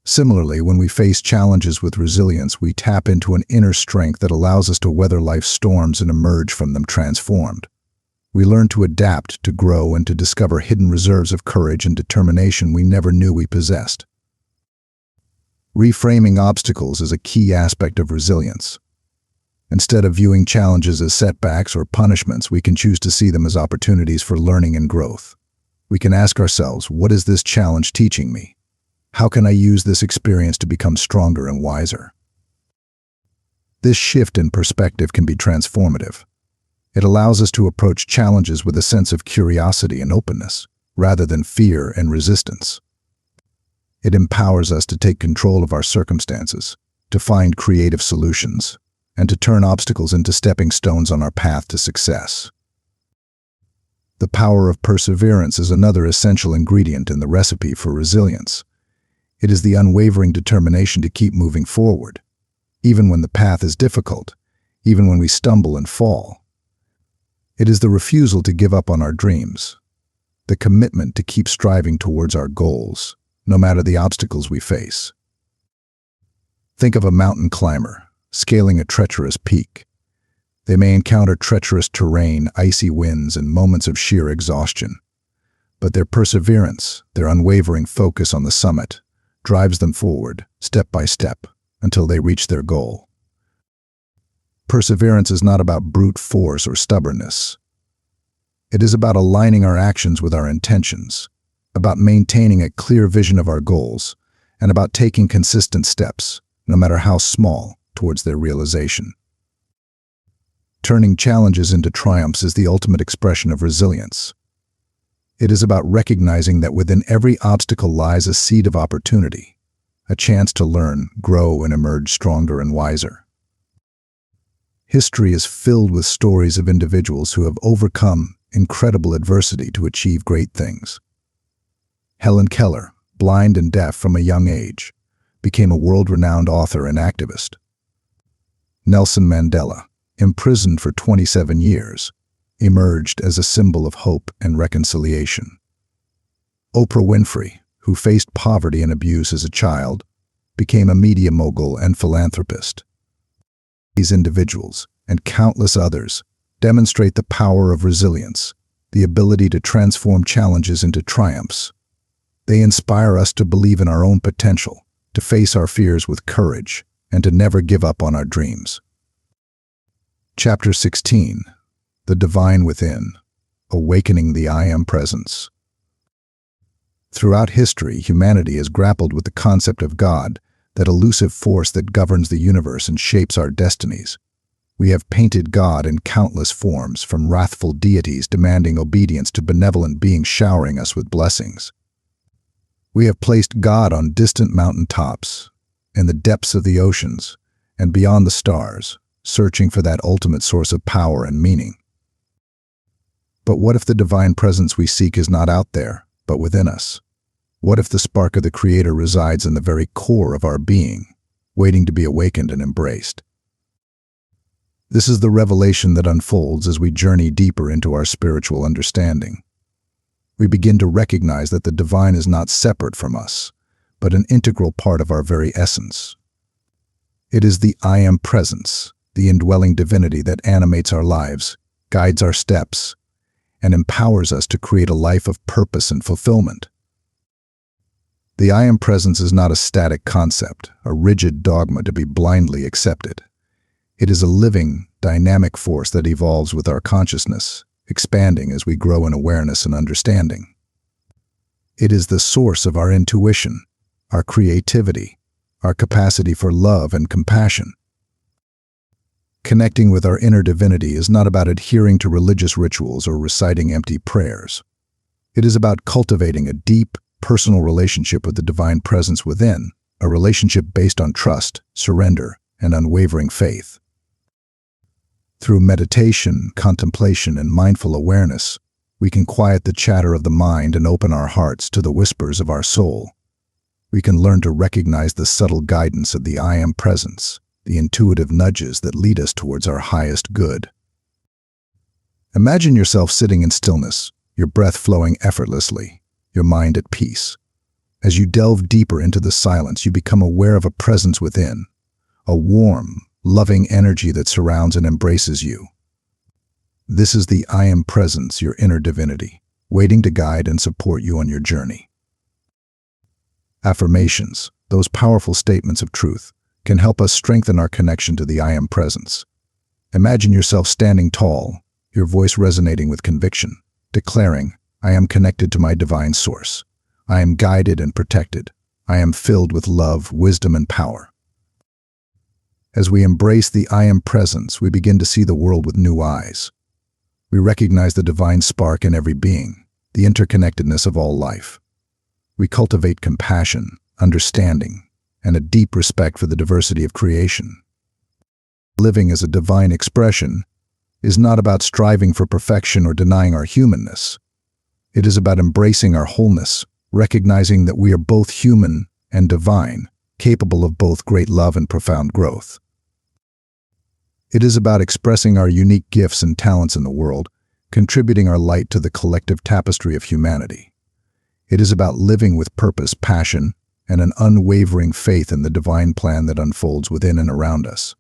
Similarly, when we face challenges with resilience, we tap into an inner strength that allows us to weather life's storms and emerge from them transformed. We learn to adapt, to grow, and to discover hidden reserves of courage and determination we never knew we possessed. Reframing obstacles is a key aspect of resilience. Instead of viewing challenges as setbacks or punishments, we can choose to see them as opportunities for learning and growth. We can ask ourselves, what is this challenge teaching me? How can I use this experience to become stronger and wiser? This shift in perspective can be transformative. It allows us to approach challenges with a sense of curiosity and openness, rather than fear and resistance. It empowers us to take control of our circumstances, to find creative solutions, and to turn obstacles into stepping stones on our path to success. The power of perseverance is another essential ingredient in the recipe for resilience. It is the unwavering determination to keep moving forward, even when the path is difficult, even when we stumble and fall. It is the refusal to give up on our dreams, the commitment to keep striving towards our goals, no matter the obstacles we face. Think of a mountain climber scaling a treacherous peak. They may encounter treacherous terrain, icy winds, and moments of sheer exhaustion. But their perseverance, their unwavering focus on the summit, drives them forward, step by step, until they reach their goal. Perseverance is not about brute force or stubbornness. It is about aligning our actions with our intentions, about maintaining a clear vision of our goals, and about taking consistent steps, no matter how small, towards their realization. Turning challenges into triumphs is the ultimate expression of resilience. It is about recognizing that within every obstacle lies a seed of opportunity, a chance to learn, grow, and emerge stronger and wiser. History is filled with stories of individuals who have overcome incredible adversity to achieve great things. Helen Keller, blind and deaf from a young age, became a world-renowned author and activist. Nelson Mandela, imprisoned for 27 years, emerged as a symbol of hope and reconciliation. Oprah Winfrey, who faced poverty and abuse as a child, became a media mogul and philanthropist. These individuals, and countless others, demonstrate the power of resilience, the ability to transform challenges into triumphs. They inspire us to believe in our own potential, to face our fears with courage, and to never give up on our dreams. Chapter 16. The Divine Within. Awakening the I Am Presence. Throughout history, humanity has grappled with the concept of God, that elusive force that governs the universe and shapes our destinies. We have painted God in countless forms, from wrathful deities demanding obedience to benevolent beings showering us with blessings. We have placed God on distant mountain tops, in the depths of the oceans, and beyond the stars, searching for that ultimate source of power and meaning. But what if the divine presence we seek is not out there, but within us? What if the spark of the Creator resides in the very core of our being, waiting to be awakened and embraced? This is the revelation that unfolds as we journey deeper into our spiritual understanding. We begin to recognize that the divine is not separate from us, but an integral part of our very essence. It is the I Am Presence, the indwelling divinity that animates our lives, guides our steps, and empowers us to create a life of purpose and fulfillment. The I Am Presence is not a static concept, a rigid dogma to be blindly accepted. It is a living, dynamic force that evolves with our consciousness, expanding as we grow in awareness and understanding. It is the source of our intuition, our creativity, our capacity for love and compassion. Connecting with our inner divinity is not about adhering to religious rituals or reciting empty prayers. It is about cultivating a deep, personal relationship with the divine presence within, a relationship based on trust, surrender, and unwavering faith. Through meditation, contemplation, and mindful awareness, we can quiet the chatter of the mind and open our hearts to the whispers of our soul. We can learn to recognize the subtle guidance of the I Am presence, the intuitive nudges that lead us towards our highest good. Imagine yourself sitting in stillness, your breath flowing effortlessly, your mind at peace. As you delve deeper into the silence, you become aware of a presence within, a warm, loving energy that surrounds and embraces you. This is the I Am presence, your inner divinity, waiting to guide and support you on your journey. Affirmations, those powerful statements of truth, can help us strengthen our connection to the I Am presence. Imagine yourself standing tall, your voice resonating with conviction, declaring, I am connected to my divine source. I am guided and protected. I am filled with love, wisdom, and power. As we embrace the I Am presence, we begin to see the world with new eyes. We recognize the divine spark in every being, the interconnectedness of all life. We cultivate compassion, understanding, and a deep respect for the diversity of creation. Living as a divine expression is not about striving for perfection or denying our humanness. It is about embracing our wholeness, recognizing that we are both human and divine, capable of both great love and profound growth. It is about expressing our unique gifts and talents in the world, contributing our light to the collective tapestry of humanity. It is about living with purpose, passion, and an unwavering faith in the divine plan that unfolds within and around us.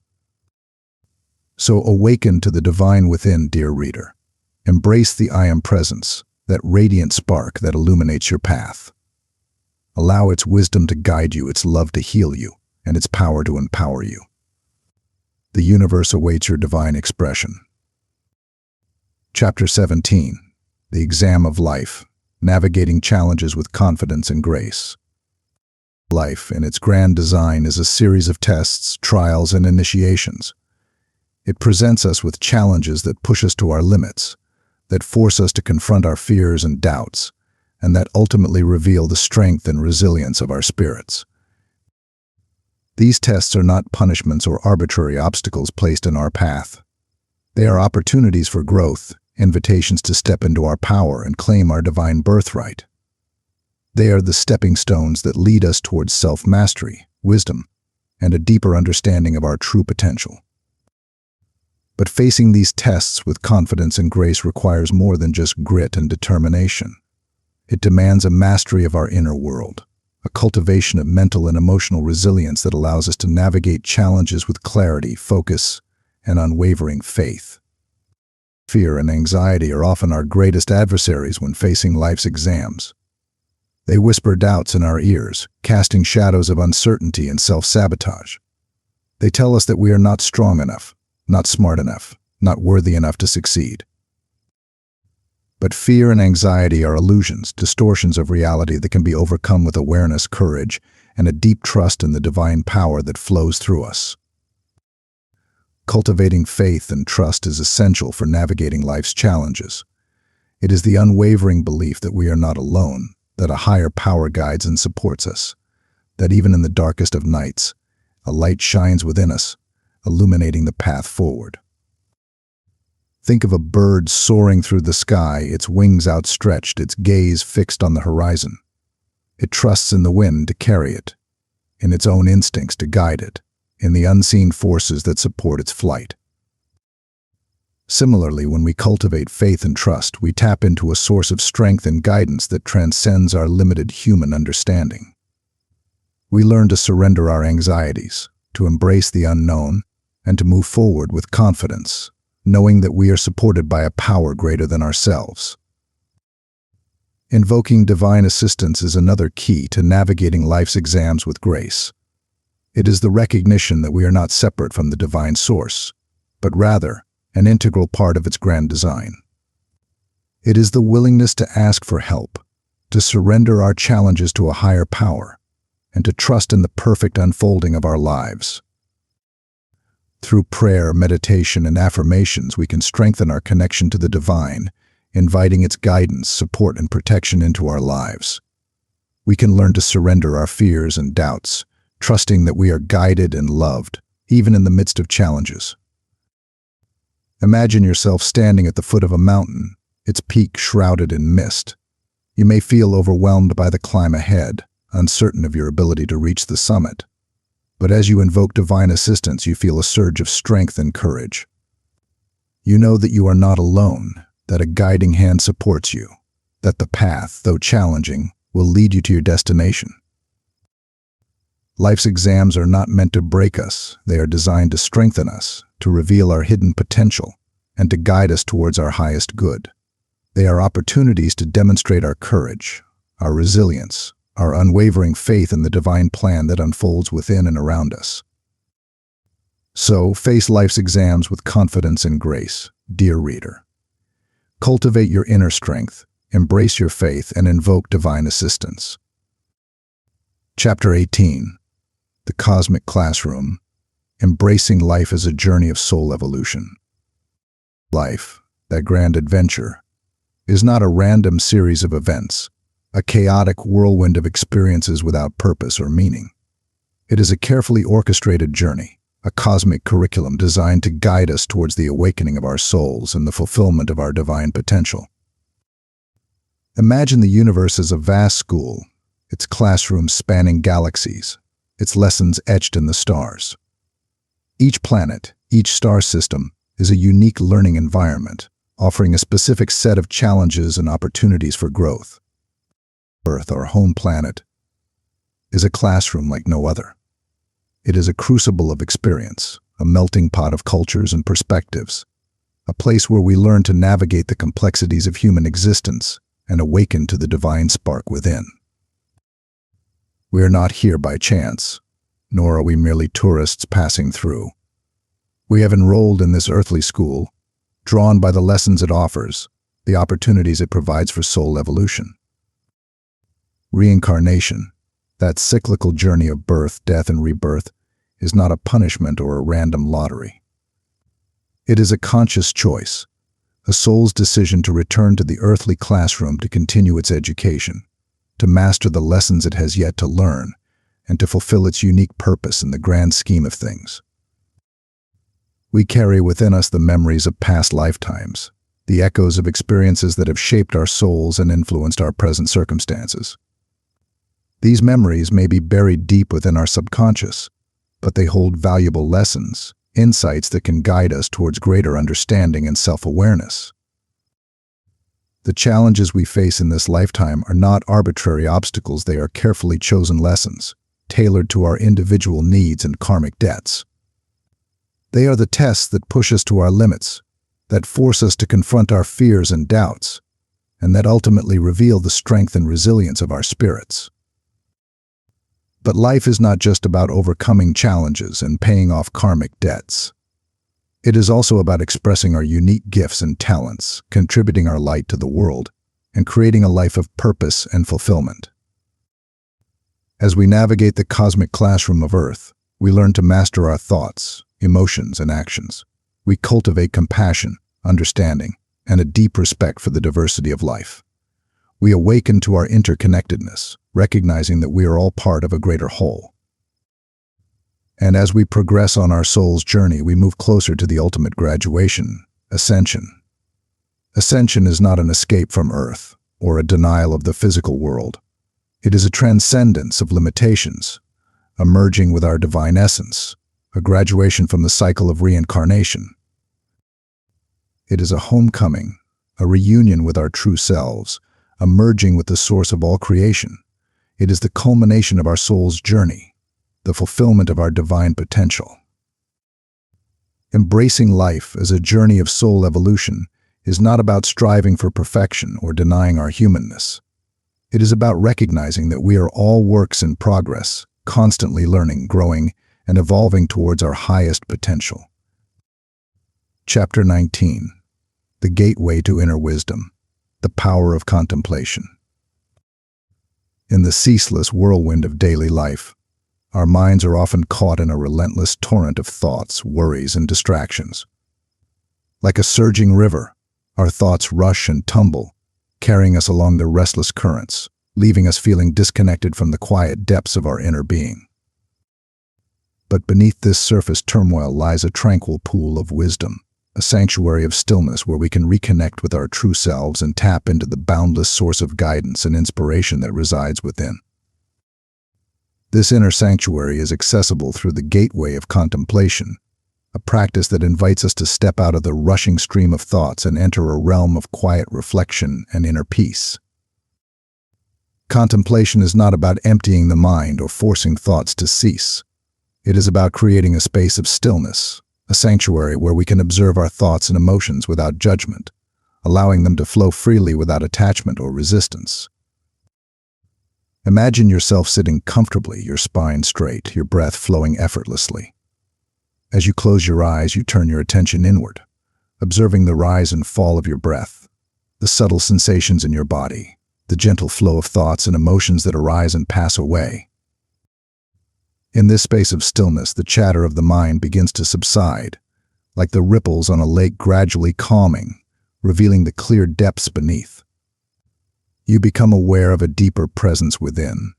So awaken to the divine within, dear reader. Embrace the I Am presence, that radiant spark that illuminates your path. Allow its wisdom to guide you, its love to heal you, and its power to empower you. The universe awaits your divine expression. Chapter 17. The Exam of Life. Navigating Challenges with Confidence and Grace. Life, in its grand design, is a series of tests, trials, and initiations. It presents us with challenges that push us to our limits, that force us to confront our fears and doubts, and that ultimately reveal the strength and resilience of our spirits. These tests are not punishments or arbitrary obstacles placed in our path. They are opportunities for growth, invitations to step into our power and claim our divine birthright. They are the stepping stones that lead us towards self-mastery, wisdom, and a deeper understanding of our true potential. But facing these tests with confidence and grace requires more than just grit and determination. It demands a mastery of our inner world, a cultivation of mental and emotional resilience that allows us to navigate challenges with clarity, focus, and unwavering faith. Fear and anxiety are often our greatest adversaries when facing life's exams. They whisper doubts in our ears, casting shadows of uncertainty and self-sabotage. They tell us that we are not strong enough, not smart enough, not worthy enough to succeed. But fear and anxiety are illusions, distortions of reality that can be overcome with awareness, courage, and a deep trust in the divine power that flows through us. Cultivating faith and trust is essential for navigating life's challenges. It is the unwavering belief that we are not alone, that a higher power guides and supports us, that even in the darkest of nights, a light shines within us, illuminating the path forward. Think of a bird soaring through the sky, its wings outstretched, its gaze fixed on the horizon. It trusts in the wind to carry it, in its own instincts to guide it, in the unseen forces that support its flight. Similarly, when we cultivate faith and trust, we tap into a source of strength and guidance that transcends our limited human understanding. We learn to surrender our anxieties, to embrace the unknown, and to move forward with confidence, knowing that we are supported by a power greater than ourselves. Invoking divine assistance is another key to navigating life's exams with grace. It is the recognition that we are not separate from the divine source, but rather an integral part of its grand design. It is the willingness to ask for help, to surrender our challenges to a higher power, and to trust in the perfect unfolding of our lives. Through prayer, meditation, and affirmations, we can strengthen our connection to the divine, inviting its guidance, support, and protection into our lives. We can learn to surrender our fears and doubts, trusting that we are guided and loved, even in the midst of challenges. Imagine yourself standing at the foot of a mountain, its peak shrouded in mist. You may feel overwhelmed by the climb ahead, uncertain of your ability to reach the summit. But as you invoke divine assistance, you feel a surge of strength and courage. You know that you are not alone, that a guiding hand supports you, that the path, though challenging, will lead you to your destination. Life's exams are not meant to break us. They are designed to strengthen us, to reveal our hidden potential, and to guide us towards our highest good. They are opportunities to demonstrate our courage, our resilience, our unwavering faith in the divine plan that unfolds within and around us. So, face life's exams with confidence and grace, dear reader. Cultivate your inner strength, embrace your faith, and invoke divine assistance. Chapter 18. The Cosmic Classroom. Embracing life as a journey of soul evolution. Life, that grand adventure, is not a random series of events, a chaotic whirlwind of experiences without purpose or meaning. It is a carefully orchestrated journey, a cosmic curriculum designed to guide us towards the awakening of our souls and the fulfillment of our divine potential. Imagine the universe as a vast school, its classrooms spanning galaxies, its lessons etched in the stars. Each planet, each star system, is a unique learning environment, offering a specific set of challenges and opportunities for growth. Earth, our home planet, is a classroom like no other. It is a crucible of experience, a melting pot of cultures and perspectives, a place where we learn to navigate the complexities of human existence and awaken to the divine spark within. We are not here by chance, nor are we merely tourists passing through. We have enrolled in this earthly school, drawn by the lessons it offers, the opportunities it provides for soul evolution. Reincarnation, that cyclical journey of birth, death, and rebirth, is not a punishment or a random lottery. It is a conscious choice, a soul's decision to return to the earthly classroom to continue its education, to master the lessons it has yet to learn, and to fulfill its unique purpose in the grand scheme of things. We carry within us the memories of past lifetimes, the echoes of experiences that have shaped our souls and influenced our present circumstances. These memories may be buried deep within our subconscious, but they hold valuable lessons, insights that can guide us towards greater understanding and self-awareness. The challenges we face in this lifetime are not arbitrary obstacles. They are carefully chosen lessons, tailored to our individual needs and karmic debts. They are the tests that push us to our limits, that force us to confront our fears and doubts, and that ultimately reveal the strength and resilience of our spirits. But life is not just about overcoming challenges and paying off karmic debts. It is also about expressing our unique gifts and talents, contributing our light to the world, and creating a life of purpose and fulfillment. As we navigate the cosmic classroom of Earth, we learn to master our thoughts, emotions, and actions. We cultivate compassion, understanding, and a deep respect for the diversity of life. We awaken to our interconnectedness, recognizing that we are all part of a greater whole. And as we progress on our soul's journey, we move closer to the ultimate graduation, ascension. Ascension is not an escape from Earth or a denial of the physical world. It is a transcendence of limitations, a merging with our divine essence, a graduation from the cycle of reincarnation. It is a homecoming, a reunion with our true selves, a merging with the source of all creation. It is the culmination of our soul's journey, the fulfillment of our divine potential. Embracing life as a journey of soul evolution is not about striving for perfection or denying our humanness. It is about recognizing that we are all works in progress, constantly learning, growing, and evolving towards our highest potential. Chapter 19. The Gateway to Inner Wisdom. The Power of Contemplation. In the ceaseless whirlwind of daily life, Our minds are often caught in a relentless torrent of thoughts, worries, and distractions. Like a surging river, our thoughts rush and tumble, carrying us along their restless currents, leaving us feeling disconnected from the quiet depths of our inner being. But beneath this surface turmoil lies a tranquil pool of wisdom, a sanctuary of stillness where we can reconnect with our true selves and tap into the boundless source of guidance and inspiration that resides within. This inner sanctuary is accessible through the gateway of contemplation, a practice that invites us to step out of the rushing stream of thoughts and enter a realm of quiet reflection and inner peace. Contemplation is not about emptying the mind or forcing thoughts to cease. It is about creating a space of stillness, a sanctuary where we can observe our thoughts and emotions without judgment, allowing them to flow freely without attachment or resistance. Imagine yourself sitting comfortably, your spine straight, your breath flowing effortlessly. As you close your eyes, you turn your attention inward, observing the rise and fall of your breath, the subtle sensations in your body, the gentle flow of thoughts and emotions that arise and pass away. In this space of stillness, the chatter of the mind begins to subside, like the ripples on a lake gradually calming, revealing the clear depths beneath. You become aware of a deeper presence within,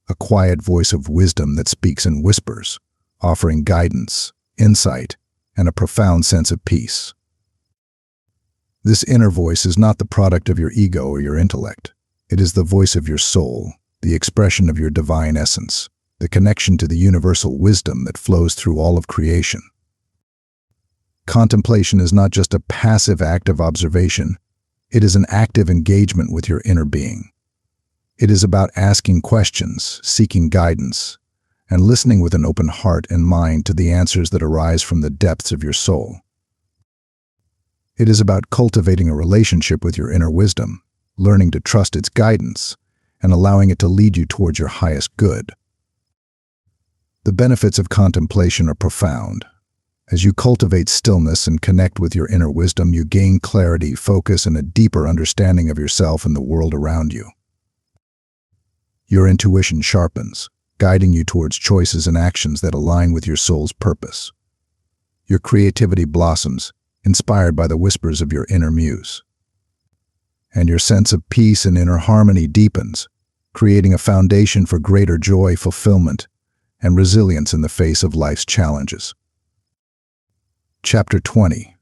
a quiet voice of wisdom that speaks in whispers, offering guidance, insight, and a profound sense of peace. This inner voice is not the product of your ego or your intellect. It is the voice of your soul, the expression of your divine essence, the connection to the universal wisdom that flows through all of creation. Contemplation is not just a passive act of observation, it is an active engagement with your inner being. It is about asking questions, seeking guidance, and listening with an open heart and mind to the answers that arise from the depths of your soul. It is about cultivating a relationship with your inner wisdom, learning to trust its guidance, and allowing it to lead you towards your highest good. The benefits of contemplation are profound. As you cultivate stillness and connect with your inner wisdom, you gain clarity, focus, and a deeper understanding of yourself and the world around you. Your intuition sharpens, guiding you towards choices and actions that align with your soul's purpose. Your creativity blossoms, inspired by the whispers of your inner muse. And your sense of peace and inner harmony deepens, creating a foundation for greater joy, fulfillment, and resilience in the face of life's challenges. Chapter 20.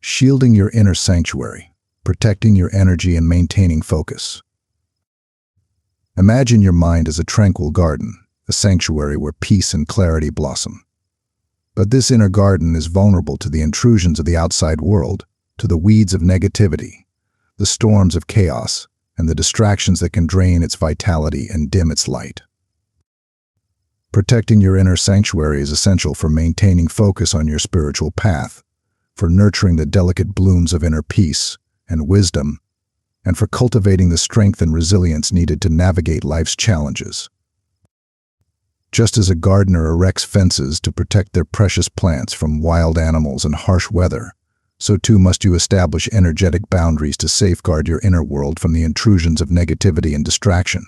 Shielding your inner sanctuary, protecting your energy and maintaining focus. Imagine your mind as a tranquil garden, a sanctuary where peace and clarity blossom. But this inner garden is vulnerable to the intrusions of the outside world, to the weeds of negativity, the storms of chaos, and the distractions that can drain its vitality and dim its light. Protecting your inner sanctuary is essential for maintaining focus on your spiritual path, for nurturing the delicate blooms of inner peace and wisdom, and for cultivating the strength and resilience needed to navigate life's challenges. Just as a gardener erects fences to protect their precious plants from wild animals and harsh weather, so too must you establish energetic boundaries to safeguard your inner world from the intrusions of negativity and distraction.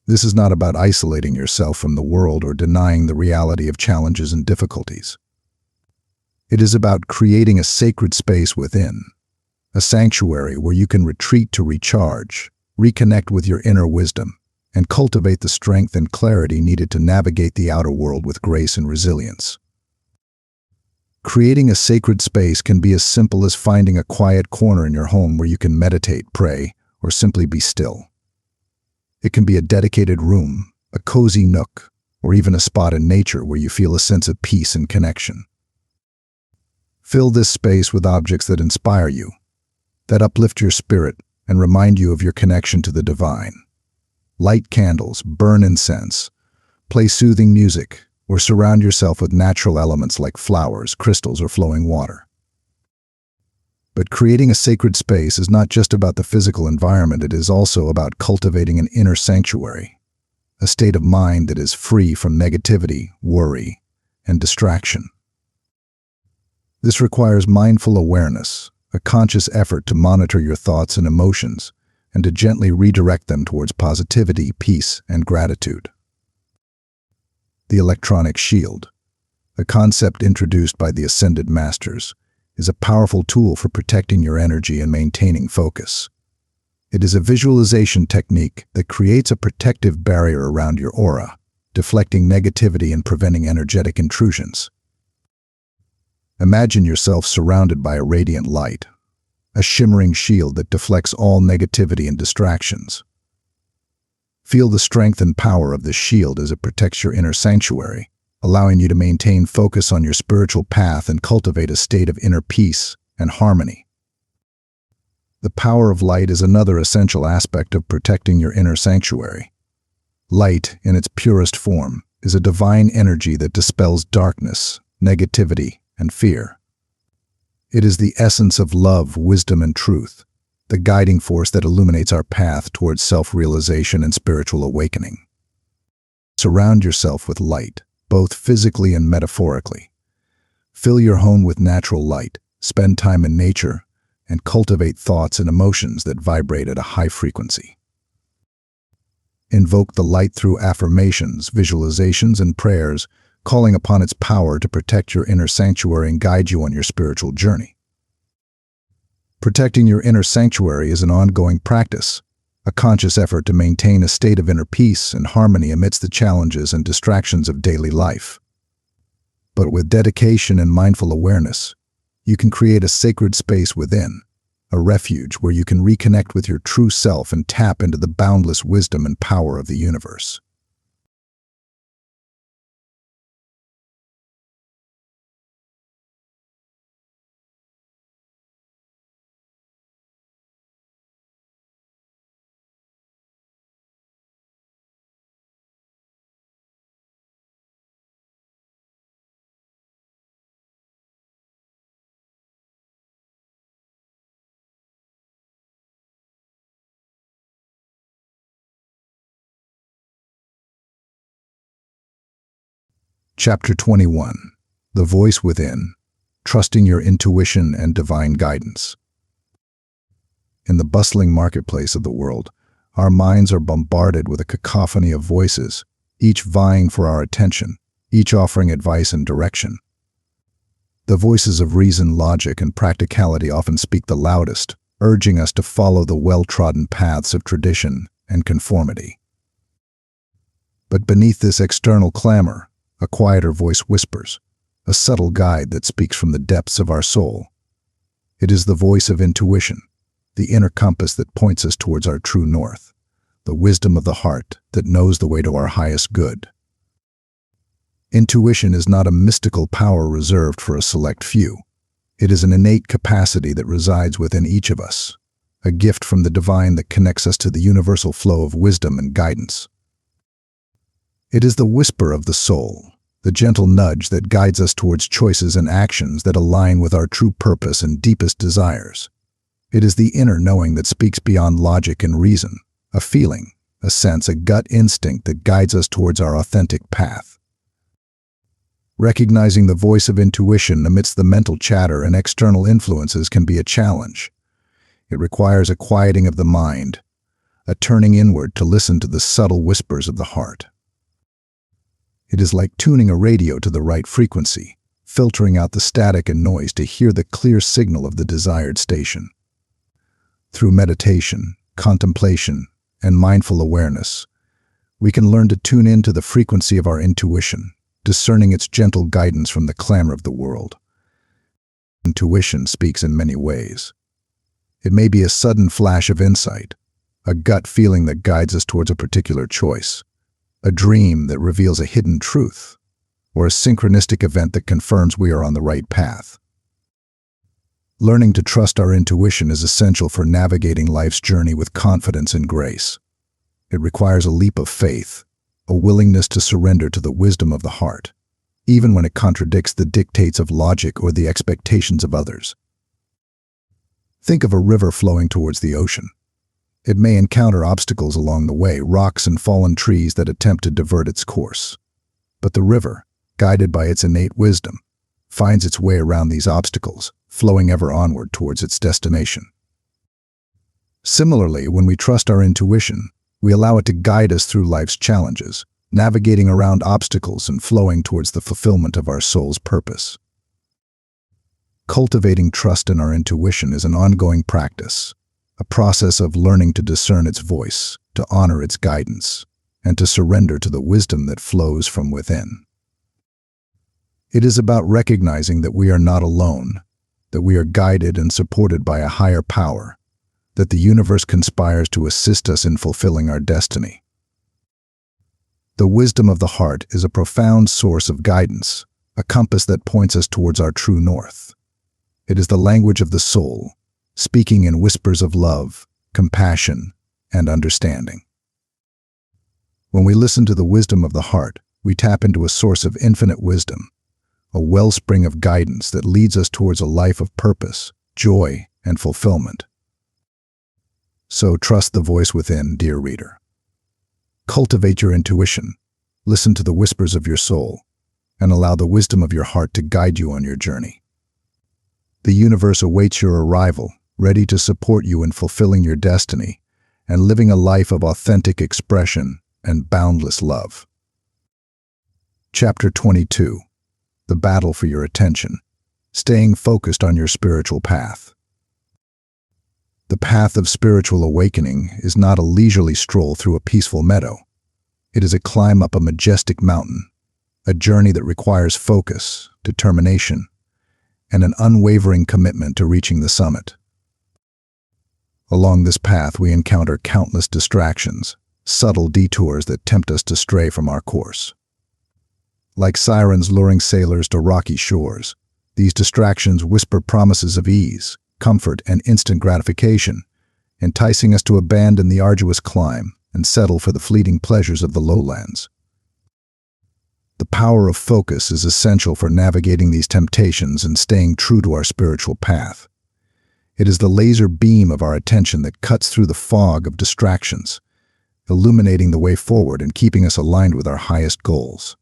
This is not about isolating yourself from the world or denying the reality of challenges and difficulties. It is about creating a sacred space within, a sanctuary where you can retreat to recharge, reconnect with your inner wisdom, and cultivate the strength and clarity needed to navigate the outer world with grace and resilience. Creating a sacred space can be as simple as finding a quiet corner in your home where you can meditate, pray, or simply be still. It can be a dedicated room, a cozy nook, or even a spot in nature where you feel a sense of peace and connection. Fill this space with objects that inspire you, that uplift your spirit and remind you of your connection to the divine. Light candles, burn incense, play soothing music, or surround yourself with natural elements like flowers, crystals, or flowing water. But creating a sacred space is not just about the physical environment, it is also about cultivating an inner sanctuary, a state of mind that is free from negativity, worry, and distraction. This requires mindful awareness, a conscious effort to monitor your thoughts and emotions, and to gently redirect them towards positivity, peace, and gratitude. The electronic shield, a concept introduced by the Ascended Masters, is a powerful tool for protecting your energy and maintaining focus. It is a visualization technique that creates a protective barrier around your aura, deflecting negativity and preventing energetic intrusions. Imagine yourself surrounded by a radiant light, a shimmering shield that deflects all negativity and distractions. Feel the strength and power of this shield as it protects your inner sanctuary, allowing you to maintain focus on your spiritual path and cultivate a state of inner peace and harmony. The power of light is another essential aspect of protecting your inner sanctuary. Light, in its purest form, is a divine energy that dispels darkness, negativity, and fear. It is the essence of love, wisdom, and truth, the guiding force that illuminates our path towards self-realization and spiritual awakening. Surround yourself with light, both physically and metaphorically. Fill your home with natural light, spend time in nature, and cultivate thoughts and emotions that vibrate at a high frequency. Invoke the light through affirmations, visualizations, and prayers, calling upon its power to protect your inner sanctuary and guide you on your spiritual journey. Protecting your inner sanctuary is an ongoing practice, a conscious effort to maintain a state of inner peace and harmony amidst the challenges and distractions of daily life. But with dedication and mindful awareness, you can create a sacred space within, a refuge where you can reconnect with your true self and tap into the boundless wisdom and power of the universe. Chapter 21. The Voice Within, Trusting Your Intuition and Divine Guidance. In the bustling marketplace of the world, our minds are bombarded with a cacophony of voices, each vying for our attention, each offering advice and direction. The voices of reason, logic, and practicality often speak the loudest, urging us to follow the well-trodden paths of tradition and conformity. But beneath this external clamor, a quieter voice whispers, a subtle guide that speaks from the depths of our soul. It is the voice of intuition, the inner compass that points us towards our true north, the wisdom of the heart that knows the way to our highest good. Intuition is not a mystical power reserved for a select few. It is an innate capacity that resides within each of us, a gift from the divine that connects us to the universal flow of wisdom and guidance. It is the whisper of the soul, the gentle nudge that guides us towards choices and actions that align with our true purpose and deepest desires. It is the inner knowing that speaks beyond logic and reason, a feeling, a sense, a gut instinct that guides us towards our authentic path. Recognizing the voice of intuition amidst the mental chatter and external influences can be a challenge. It requires a quieting of the mind, a turning inward to listen to the subtle whispers of the heart. It is like tuning a radio to the right frequency, filtering out the static and noise to hear the clear signal of the desired station. Through meditation, contemplation, and mindful awareness, we can learn to tune into the frequency of our intuition, discerning its gentle guidance from the clamor of the world. Intuition speaks in many ways. It may be a sudden flash of insight, a gut feeling that guides us towards a particular choice, a dream that reveals a hidden truth, or a synchronistic event that confirms we are on the right path. Learning to trust our intuition is essential for navigating life's journey with confidence and grace. It requires a leap of faith, a willingness to surrender to the wisdom of the heart, even when it contradicts the dictates of logic or the expectations of others. Think of a river flowing towards the ocean. It may encounter obstacles along the way, rocks and fallen trees that attempt to divert its course. But the river, guided by its innate wisdom, finds its way around these obstacles, flowing ever onward towards its destination. Similarly, when we trust our intuition, we allow it to guide us through life's challenges, navigating around obstacles and flowing towards the fulfillment of our soul's purpose. Cultivating trust in our intuition is an ongoing practice, a process of learning to discern its voice, to honor its guidance, and to surrender to the wisdom that flows from within. It is about recognizing that we are not alone, that we are guided and supported by a higher power, that the universe conspires to assist us in fulfilling our destiny. The wisdom of the heart is a profound source of guidance, a compass that points us towards our true north. It is the language of the soul, speaking in whispers of love, compassion, and understanding. When we listen to the wisdom of the heart, we tap into a source of infinite wisdom, a wellspring of guidance that leads us towards a life of purpose, joy, and fulfillment. So trust the voice within, dear reader. Cultivate your intuition, listen to the whispers of your soul, and allow the wisdom of your heart to guide you on your journey. The universe awaits your arrival, ready to support you in fulfilling your destiny and living a life of authentic expression and boundless love. Chapter 22. The battle for your attention. Staying focused on your spiritual path. The path of spiritual awakening is not a leisurely stroll through a peaceful meadow. It is a climb up a majestic mountain, a journey that requires focus, determination, and an unwavering commitment to reaching the summit. Along this path, we encounter countless distractions, subtle detours that tempt us to stray from our course. Like sirens luring sailors to rocky shores, these distractions whisper promises of ease, comfort, and instant gratification, enticing us to abandon the arduous climb and settle for the fleeting pleasures of the lowlands. The power of focus is essential for navigating these temptations and staying true to our spiritual path. It is the laser beam of our attention that cuts through the fog of distractions, illuminating the way forward and keeping us aligned with our highest goals.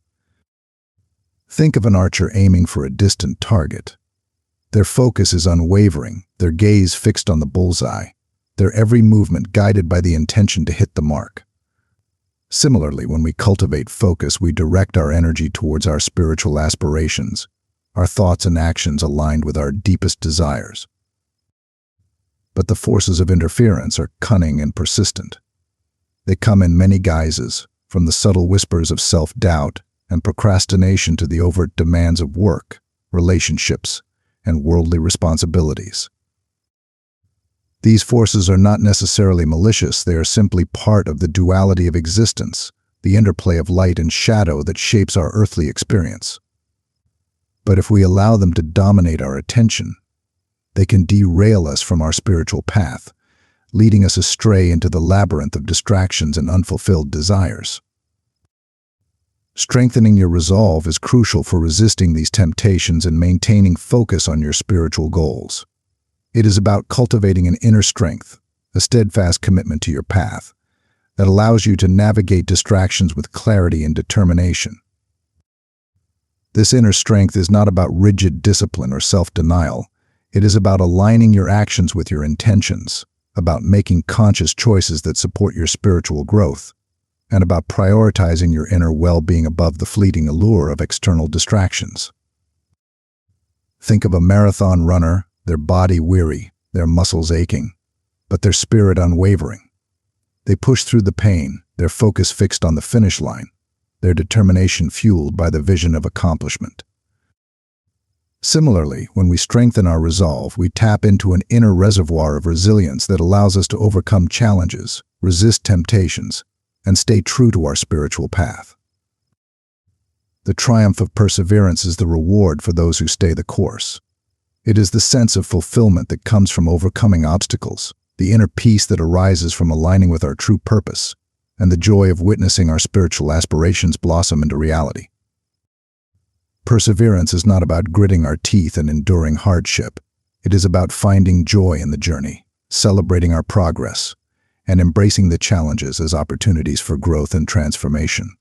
Think of an archer aiming for a distant target. Their focus is unwavering, their gaze fixed on the bullseye, their every movement guided by the intention to hit the mark. Similarly, when we cultivate focus, we direct our energy towards our spiritual aspirations, our thoughts and actions aligned with our deepest desires. But the forces of interference are cunning and persistent. They come in many guises, from the subtle whispers of self-doubt and procrastination to the overt demands of work, relationships, and worldly responsibilities. These forces are not necessarily malicious, they are simply part of the duality of existence, the interplay of light and shadow that shapes our earthly experience. But if we allow them to dominate our attention, they can derail us from our spiritual path, leading us astray into the labyrinth of distractions and unfulfilled desires. Strengthening your resolve is crucial for resisting these temptations and maintaining focus on your spiritual goals. It is about cultivating an inner strength, a steadfast commitment to your path, that allows you to navigate distractions with clarity and determination. This inner strength is not about rigid discipline or self-denial. It is about aligning your actions with your intentions, about making conscious choices that support your spiritual growth, and about prioritizing your inner well-being above the fleeting allure of external distractions. Think of a marathon runner, their body weary, their muscles aching, but their spirit unwavering. They push through the pain, their focus fixed on the finish line, their determination fueled by the vision of accomplishment. Similarly, when we strengthen our resolve, we tap into an inner reservoir of resilience that allows us to overcome challenges, resist temptations, and stay true to our spiritual path. The triumph of perseverance is the reward for those who stay the course. It is the sense of fulfillment that comes from overcoming obstacles, the inner peace that arises from aligning with our true purpose, and the joy of witnessing our spiritual aspirations blossom into reality. Perseverance is not about gritting our teeth and enduring hardship. It is about finding joy in the journey, celebrating our progress, and embracing the challenges as opportunities for growth and transformation.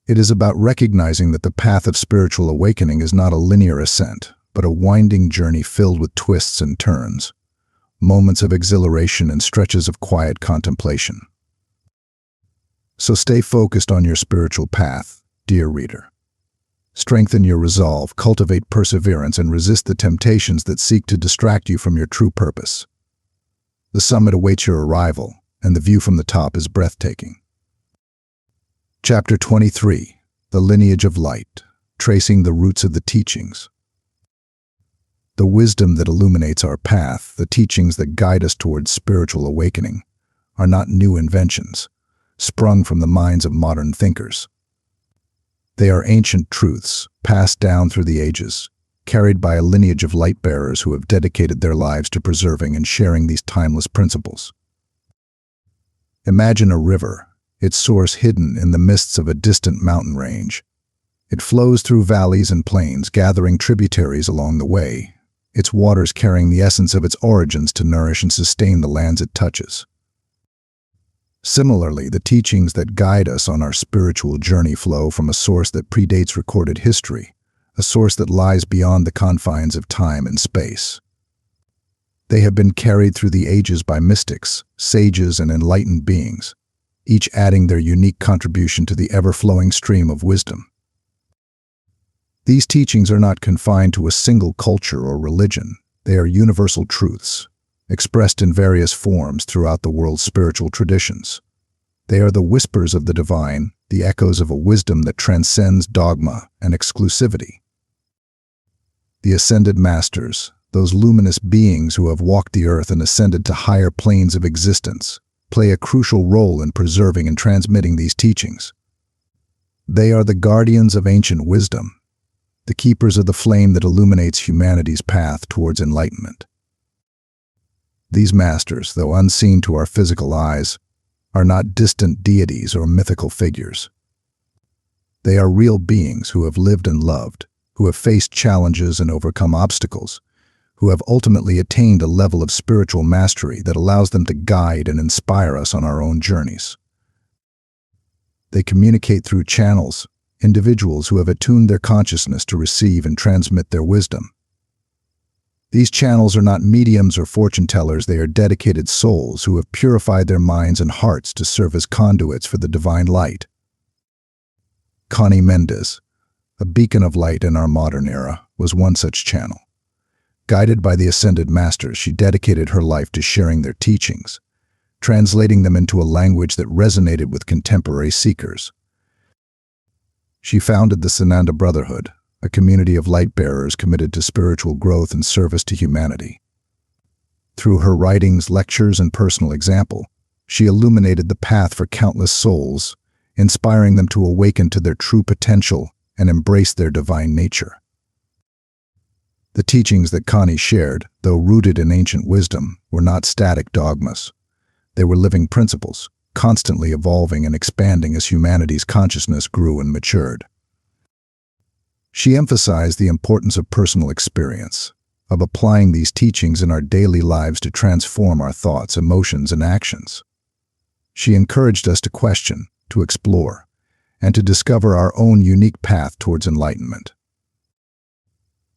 It is about recognizing that the path of spiritual awakening is not a linear ascent, but a winding journey filled with twists and turns, moments of exhilaration and stretches of quiet contemplation. So stay focused on your spiritual path, dear reader. Strengthen your resolve, cultivate perseverance, and resist the temptations that seek to distract you from your true purpose. The summit awaits your arrival, and the view from the top is breathtaking. Chapter 23. The Lineage of Light, Tracing the Roots of the Teachings. The wisdom that illuminates our path, the teachings that guide us towards spiritual awakening, are not new inventions, sprung from the minds of modern thinkers. They are ancient truths, passed down through the ages, carried by a lineage of light-bearers who have dedicated their lives to preserving and sharing these timeless principles. Imagine a river, its source hidden in the mists of a distant mountain range. It flows through valleys and plains, gathering tributaries along the way, its waters carrying the essence of its origins to nourish and sustain the lands it touches. Similarly, the teachings that guide us on our spiritual journey flow from a source that predates recorded history, a source that lies beyond the confines of time and space. They have been carried through the ages by mystics, sages, and enlightened beings, each adding their unique contribution to the ever-flowing stream of wisdom. These teachings are not confined to a single culture or religion. They are universal truths, expressed in various forms throughout the world's spiritual traditions. They are the whispers of the divine, the echoes of a wisdom that transcends dogma and exclusivity. The ascended masters, those luminous beings who have walked the earth and ascended to higher planes of existence, play a crucial role in preserving and transmitting these teachings. They are the guardians of ancient wisdom, the keepers of the flame that illuminates humanity's path towards enlightenment. These masters, though unseen to our physical eyes, are not distant deities or mythical figures. They are real beings who have lived and loved, who have faced challenges and overcome obstacles, who have ultimately attained a level of spiritual mastery that allows them to guide and inspire us on our own journeys. They communicate through channels, individuals who have attuned their consciousness to receive and transmit their wisdom. These channels are not mediums or fortune tellers, they are dedicated souls who have purified their minds and hearts to serve as conduits for the divine light. Connie Mendes, a beacon of light in our modern era, was one such channel. Guided by the ascended masters, she dedicated her life to sharing their teachings, translating them into a language that resonated with contemporary seekers. She founded the Sananda Brotherhood, a community of light-bearers committed to spiritual growth and service to humanity. Through her writings, lectures, and personal example, she illuminated the path for countless souls, inspiring them to awaken to their true potential and embrace their divine nature. The teachings that Connie shared, though rooted in ancient wisdom, were not static dogmas. They were living principles, constantly evolving and expanding as humanity's consciousness grew and matured. She emphasized the importance of personal experience, of applying these teachings in our daily lives to transform our thoughts, emotions, and actions. She encouraged us to question, to explore, and to discover our own unique path towards enlightenment.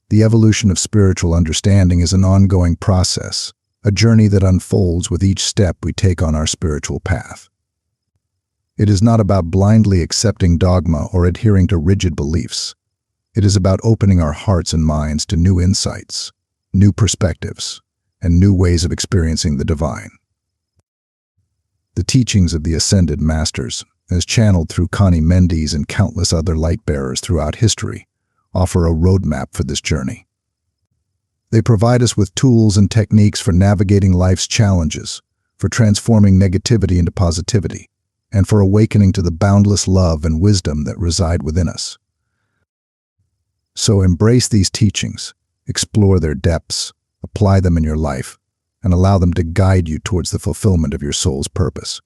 The evolution of spiritual understanding is an ongoing process, a journey that unfolds with each step we take on our spiritual path. It is not about blindly accepting dogma or adhering to rigid beliefs. It is about opening our hearts and minds to new insights, new perspectives, and new ways of experiencing the divine. The teachings of the Ascended Masters, as channeled through Connie Mendes and countless other light-bearers throughout history, offer a roadmap for this journey. They provide us with tools and techniques for navigating life's challenges, for transforming negativity into positivity, and for awakening to the boundless love and wisdom that reside within us. So embrace these teachings, explore their depths, apply them in your life, and allow them to guide you towards the fulfillment of your soul's purpose.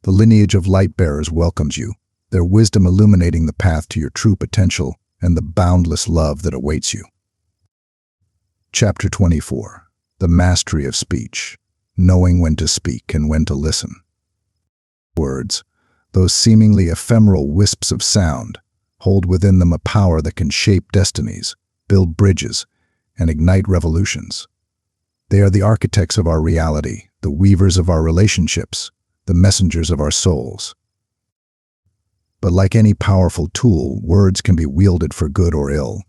The lineage of light-bearers welcomes you, their wisdom illuminating the path to your true potential and the boundless love that awaits you. Chapter 24. The Mastery of Speech, Knowing When to Speak and When to Listen. Words, those seemingly ephemeral wisps of sound, hold within them a power that can shape destinies, build bridges, and ignite revolutions. They are the architects of our reality, the weavers of our relationships, the messengers of our souls. But like any powerful tool, words can be wielded for good or ill.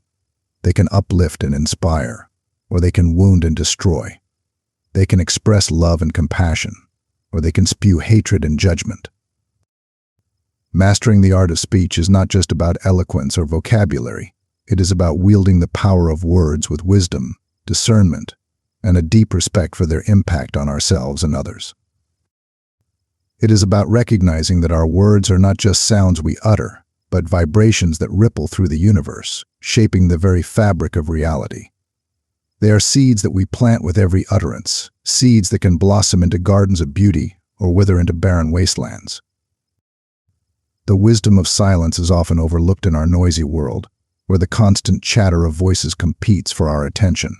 They can uplift and inspire, or they can wound and destroy. They can express love and compassion, or they can spew hatred and judgment. Mastering the art of speech is not just about eloquence or vocabulary. It is about wielding the power of words with wisdom, discernment, and a deep respect for their impact on ourselves and others. It is about recognizing that our words are not just sounds we utter, but vibrations that ripple through the universe, shaping the very fabric of reality. They are seeds that we plant with every utterance, seeds that can blossom into gardens of beauty or wither into barren wastelands. The wisdom of silence is often overlooked in our noisy world, where the constant chatter of voices competes for our attention.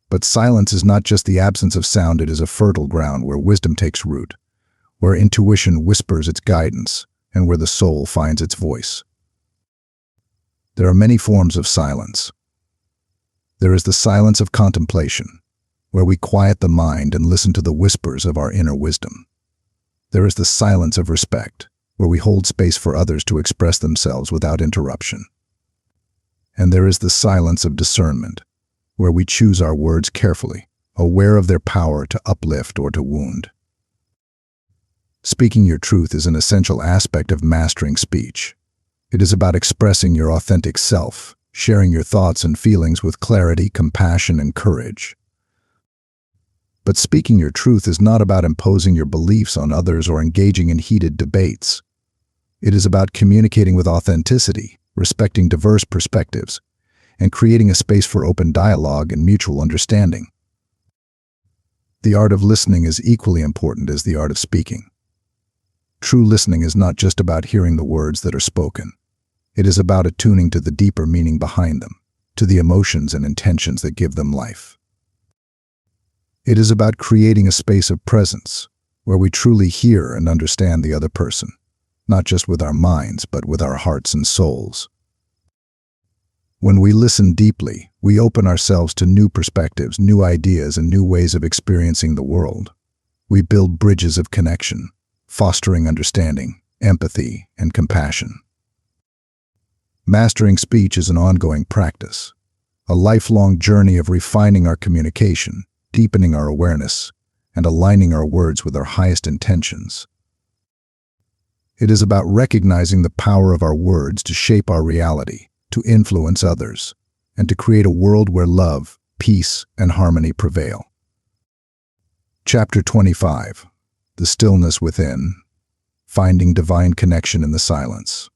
But silence is not just the absence of sound, it is a fertile ground where wisdom takes root, where intuition whispers its guidance, and where the soul finds its voice. There are many forms of silence. There is the silence of contemplation, where we quiet the mind and listen to the whispers of our inner wisdom. There is the silence of respect, where we hold space for others to express themselves without interruption. And there is the silence of discernment, where we choose our words carefully, aware of their power to uplift or to wound. Speaking your truth is an essential aspect of mastering speech. It is about expressing your authentic self, sharing your thoughts and feelings with clarity, compassion, and courage. But speaking your truth is not about imposing your beliefs on others or engaging in heated debates. It is about communicating with authenticity, respecting diverse perspectives, and creating a space for open dialogue and mutual understanding. The art of listening is equally important as the art of speaking. True listening is not just about hearing the words that are spoken. It is about attuning to the deeper meaning behind them, to the emotions and intentions that give them life. It is about creating a space of presence, where we truly hear and understand the other person, not just with our minds, but with our hearts and souls. When we listen deeply, we open ourselves to new perspectives, new ideas, and new ways of experiencing the world. We build bridges of connection, fostering understanding, empathy, and compassion. Mastering speech is an ongoing practice, a lifelong journey of refining our communication, deepening our awareness, and aligning our words with our highest intentions. It is about recognizing the power of our words to shape our reality, to influence others, and to create a world where love, peace, and harmony prevail. Chapter 25. The Stillness Within. Finding Divine Connection in the Silence.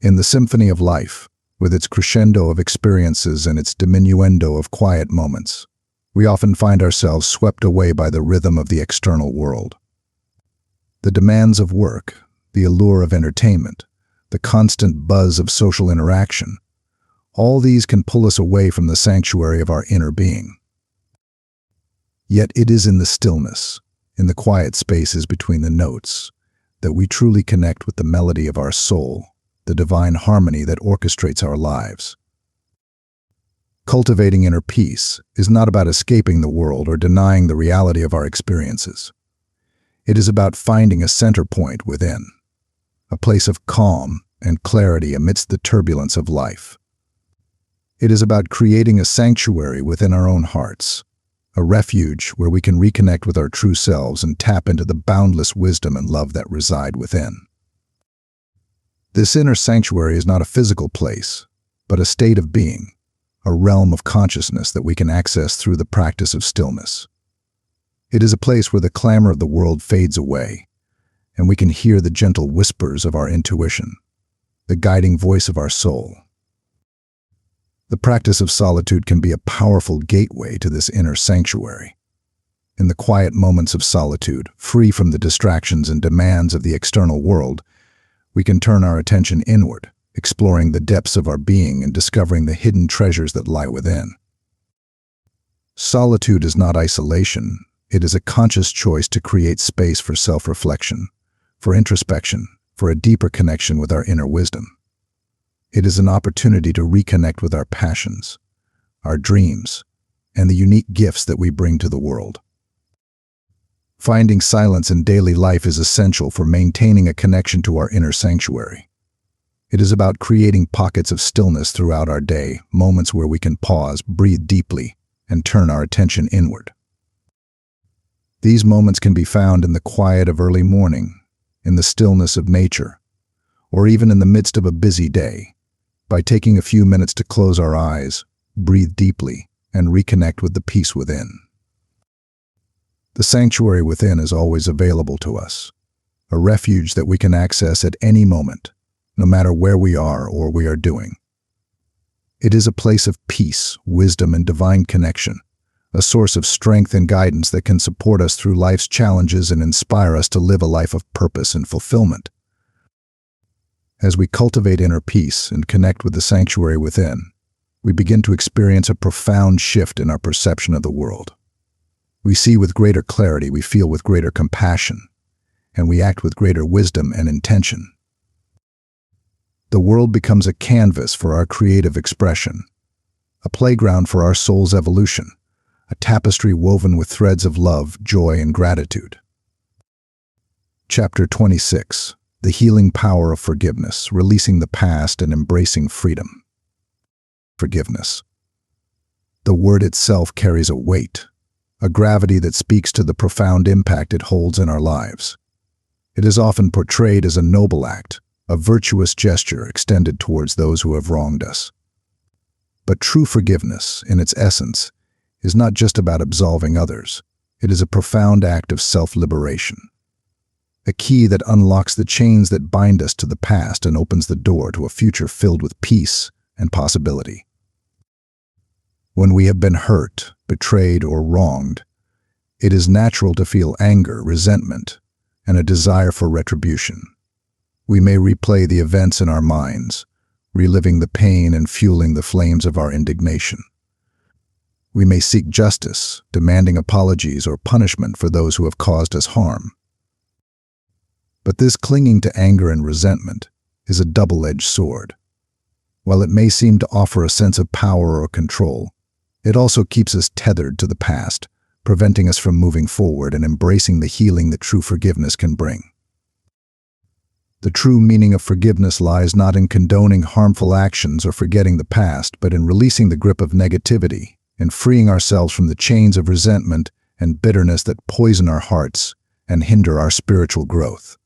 In the symphony of life, with its crescendo of experiences and its diminuendo of quiet moments, we often find ourselves swept away by the rhythm of the external world. The demands of work, the allure of entertainment, the constant buzz of social interaction, all these can pull us away from the sanctuary of our inner being. Yet it is in the stillness, in the quiet spaces between the notes, that we truly connect with the melody of our soul, the divine harmony that orchestrates our lives. Cultivating inner peace is not about escaping the world or denying the reality of our experiences. It is about finding a center point within, a place of calm and clarity amidst the turbulence of life. It is about creating a sanctuary within our own hearts, a refuge where we can reconnect with our true selves and tap into the boundless wisdom and love that reside within. This inner sanctuary is not a physical place, but a state of being, a realm of consciousness that we can access through the practice of stillness. It is a place where the clamor of the world fades away, and we can hear the gentle whispers of our intuition, the guiding voice of our soul. The practice of solitude can be a powerful gateway to this inner sanctuary. In the quiet moments of solitude, free from the distractions and demands of the external world, we can turn our attention inward, exploring the depths of our being and discovering the hidden treasures that lie within. Solitude is not isolation. It is a conscious choice to create space for self-reflection, for introspection, for a deeper connection with our inner wisdom. It is an opportunity to reconnect with our passions, our dreams, and the unique gifts that we bring to the world. Finding silence in daily life is essential for maintaining a connection to our inner sanctuary. It is about creating pockets of stillness throughout our day, moments where we can pause, breathe deeply, and turn our attention inward. These moments can be found in the quiet of early morning, in the stillness of nature, or even in the midst of a busy day. By taking a few minutes to close our eyes, breathe deeply, and reconnect with the peace within. The sanctuary within is always available to us, a refuge that we can access at any moment, no matter where we are or what we are doing. It is a place of peace, wisdom, and divine connection, a source of strength and guidance that can support us through life's challenges and inspire us to live a life of purpose and fulfillment. As we cultivate inner peace and connect with the sanctuary within, we begin to experience a profound shift in our perception of the world. We see with greater clarity, we feel with greater compassion, and we act with greater wisdom and intention. The world becomes a canvas for our creative expression, a playground for our soul's evolution, a tapestry woven with threads of love, joy, and gratitude. Chapter 26. The healing power of forgiveness, releasing the past and embracing freedom. Forgiveness. The word itself carries a weight, a gravity that speaks to the profound impact it holds in our lives. It is often portrayed as a noble act, a virtuous gesture extended towards those who have wronged us. But true forgiveness, in its essence, is not just about absolving others. It is a profound act of self-liberation, a key that unlocks the chains that bind us to the past and opens the door to a future filled with peace and possibility. When we have been hurt, betrayed, or wronged, it is natural to feel anger, resentment, and a desire for retribution. We may replay the events in our minds, reliving the pain and fueling the flames of our indignation. We may seek justice, demanding apologies or punishment for those who have caused us harm. But this clinging to anger and resentment is a double-edged sword. While it may seem to offer a sense of power or control, it also keeps us tethered to the past, preventing us from moving forward and embracing the healing that true forgiveness can bring. The true meaning of forgiveness lies not in condoning harmful actions or forgetting the past, but in releasing the grip of negativity and freeing ourselves from the chains of resentment and bitterness that poison our hearts and hinder our spiritual growth.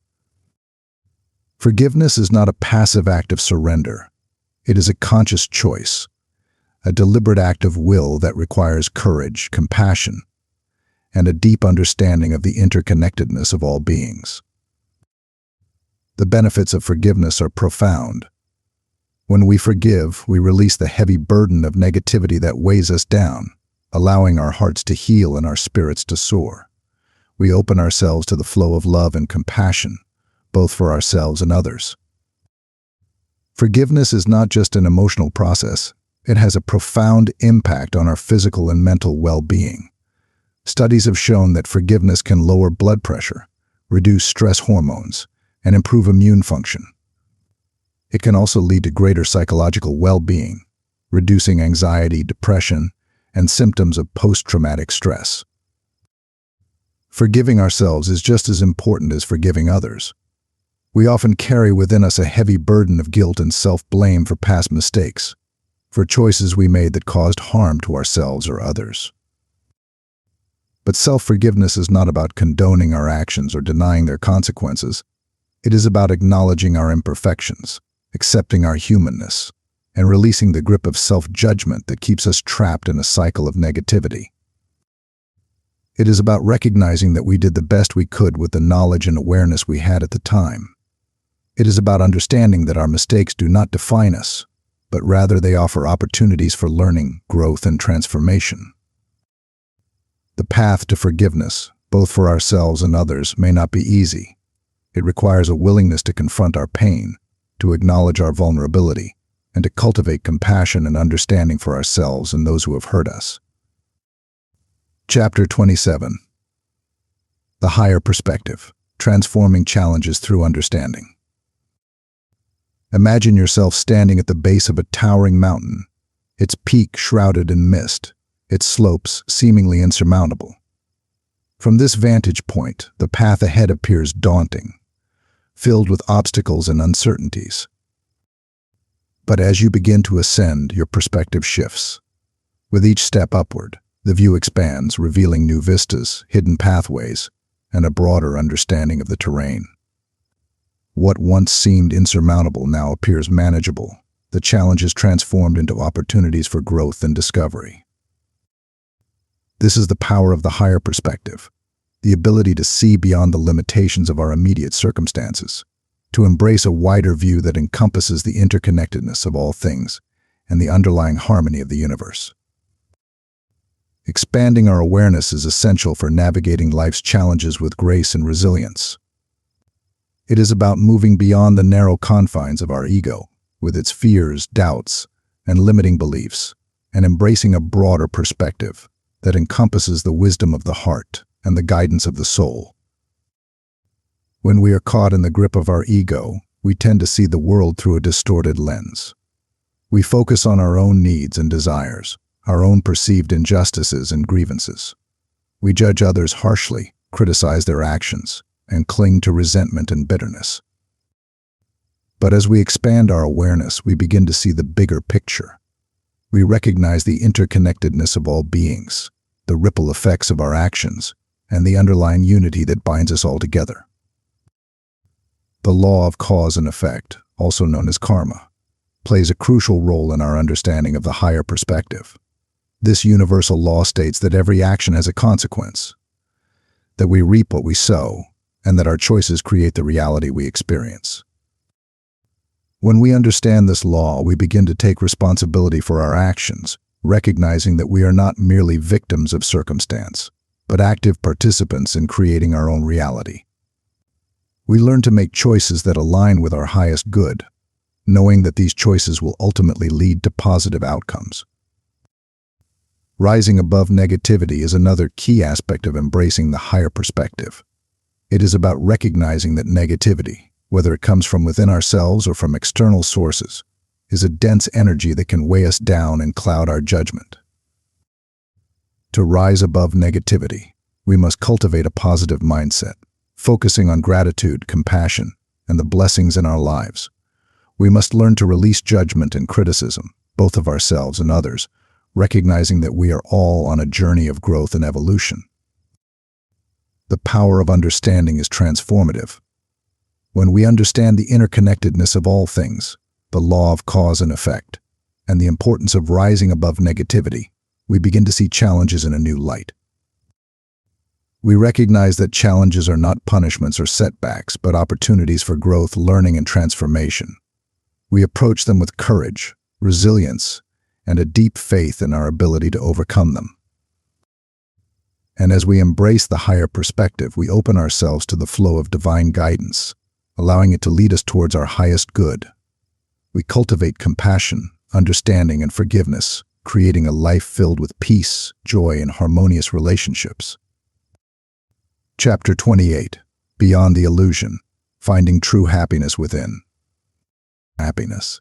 Forgiveness is not a passive act of surrender. It is a conscious choice, a deliberate act of will that requires courage, compassion, and a deep understanding of the interconnectedness of all beings. The benefits of forgiveness are profound. When we forgive, we release the heavy burden of negativity that weighs us down, allowing our hearts to heal and our spirits to soar. We open ourselves to the flow of love and compassion, both for ourselves and others. Forgiveness is not just an emotional process. It has a profound impact on our physical and mental well-being. Studies have shown that forgiveness can lower blood pressure, reduce stress hormones, and improve immune function. It can also lead to greater psychological well-being, reducing anxiety, depression, and symptoms of post-traumatic stress. Forgiving ourselves is just as important as forgiving others. We often carry within us a heavy burden of guilt and self-blame for past mistakes, for choices we made that caused harm to ourselves or others. But self-forgiveness is not about condoning our actions or denying their consequences. It is about acknowledging our imperfections, accepting our humanness, and releasing the grip of self-judgment that keeps us trapped in a cycle of negativity. It is about recognizing that we did the best we could with the knowledge and awareness we had at the time. It is about understanding that our mistakes do not define us, but rather they offer opportunities for learning, growth, and transformation. The path to forgiveness, both for ourselves and others, may not be easy. It requires a willingness to confront our pain, to acknowledge our vulnerability, and to cultivate compassion and understanding for ourselves and those who have hurt us. Chapter 27. The Higher Perspective, Transforming Challenges Through Understanding. Imagine yourself standing at the base of a towering mountain, its peak shrouded in mist, its slopes seemingly insurmountable. From this vantage point, the path ahead appears daunting, filled with obstacles and uncertainties. But as you begin to ascend, your perspective shifts. With each step upward, the view expands, revealing new vistas, hidden pathways, and a broader understanding of the terrain. What once seemed insurmountable now appears manageable. The challenge is transformed into opportunities for growth and discovery. This is the power of the higher perspective, the ability to see beyond the limitations of our immediate circumstances, to embrace a wider view that encompasses the interconnectedness of all things and the underlying harmony of the universe. Expanding our awareness is essential for navigating life's challenges with grace and resilience. It is about moving beyond the narrow confines of our ego, with its fears, doubts, and limiting beliefs, and embracing a broader perspective that encompasses the wisdom of the heart and the guidance of the soul. When we are caught in the grip of our ego, we tend to see the world through a distorted lens. We focus on our own needs and desires, our own perceived injustices and grievances. We judge others harshly, criticize their actions, and cling to resentment and bitterness. But as we expand our awareness, we begin to see the bigger picture. We recognize the interconnectedness of all beings, the ripple effects of our actions, and the underlying unity that binds us all together. The law of cause and effect, also known as karma, plays a crucial role in our understanding of the higher perspective. This universal law states that every action has a consequence, that we reap what we sow, and that our choices create the reality we experience. When we understand this law, we begin to take responsibility for our actions, recognizing that we are not merely victims of circumstance, but active participants in creating our own reality. We learn to make choices that align with our highest good, knowing that these choices will ultimately lead to positive outcomes. Rising above negativity is another key aspect of embracing the higher perspective. It is about recognizing that negativity, whether it comes from within ourselves or from external sources, is a dense energy that can weigh us down and cloud our judgment. To rise above negativity, we must cultivate a positive mindset, focusing on gratitude, compassion, and the blessings in our lives. We must learn to release judgment and criticism, both of ourselves and others, recognizing that we are all on a journey of growth and evolution. The power of understanding is transformative. When we understand the interconnectedness of all things, the law of cause and effect, and the importance of rising above negativity, we begin to see challenges in a new light. We recognize that challenges are not punishments or setbacks, but opportunities for growth, learning, and transformation. We approach them with courage, resilience, and a deep faith in our ability to overcome them. And as we embrace the higher perspective, we open ourselves to the flow of divine guidance, allowing it to lead us towards our highest good. We cultivate compassion, understanding, and forgiveness, creating a life filled with peace, joy, and harmonious relationships. Chapter 28. Beyond the Illusion, Finding True Happiness Within. Happiness.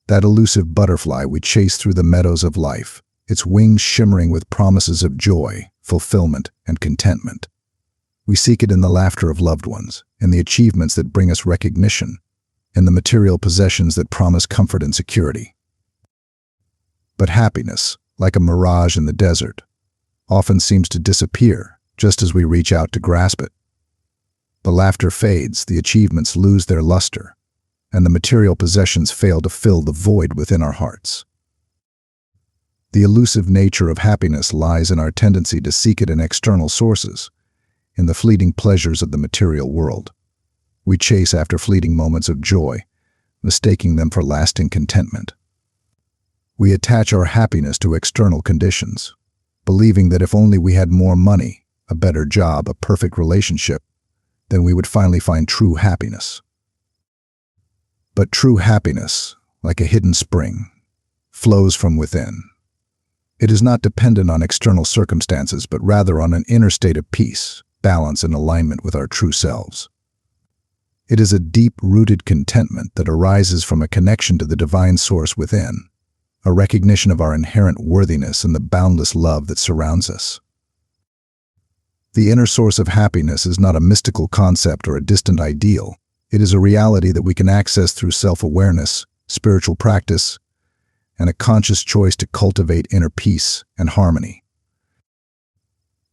That elusive butterfly we chase through the meadows of life, its wings shimmering with promises of joy, fulfillment, and contentment. We seek it in the laughter of loved ones, in the achievements that bring us recognition, in the material possessions that promise comfort and security. But happiness, like a mirage in the desert, often seems to disappear just as we reach out to grasp it. The laughter fades, the achievements lose their luster, and the material possessions fail to fill the void within our hearts. The elusive nature of happiness lies in our tendency to seek it in external sources, in the fleeting pleasures of the material world. We chase after fleeting moments of joy, mistaking them for lasting contentment. We attach our happiness to external conditions, believing that if only we had more money, a better job, a perfect relationship, then we would finally find true happiness. But true happiness, like a hidden spring, flows from within. It is not dependent on external circumstances, but rather on an inner state of peace, balance, and alignment with our true selves. It is a deep-rooted contentment that arises from a connection to the divine source within, a recognition of our inherent worthiness and the boundless love that surrounds us. The inner source of happiness is not a mystical concept or a distant ideal. It is a reality that we can access through self-awareness, spiritual practice, and a conscious choice to cultivate inner peace and harmony.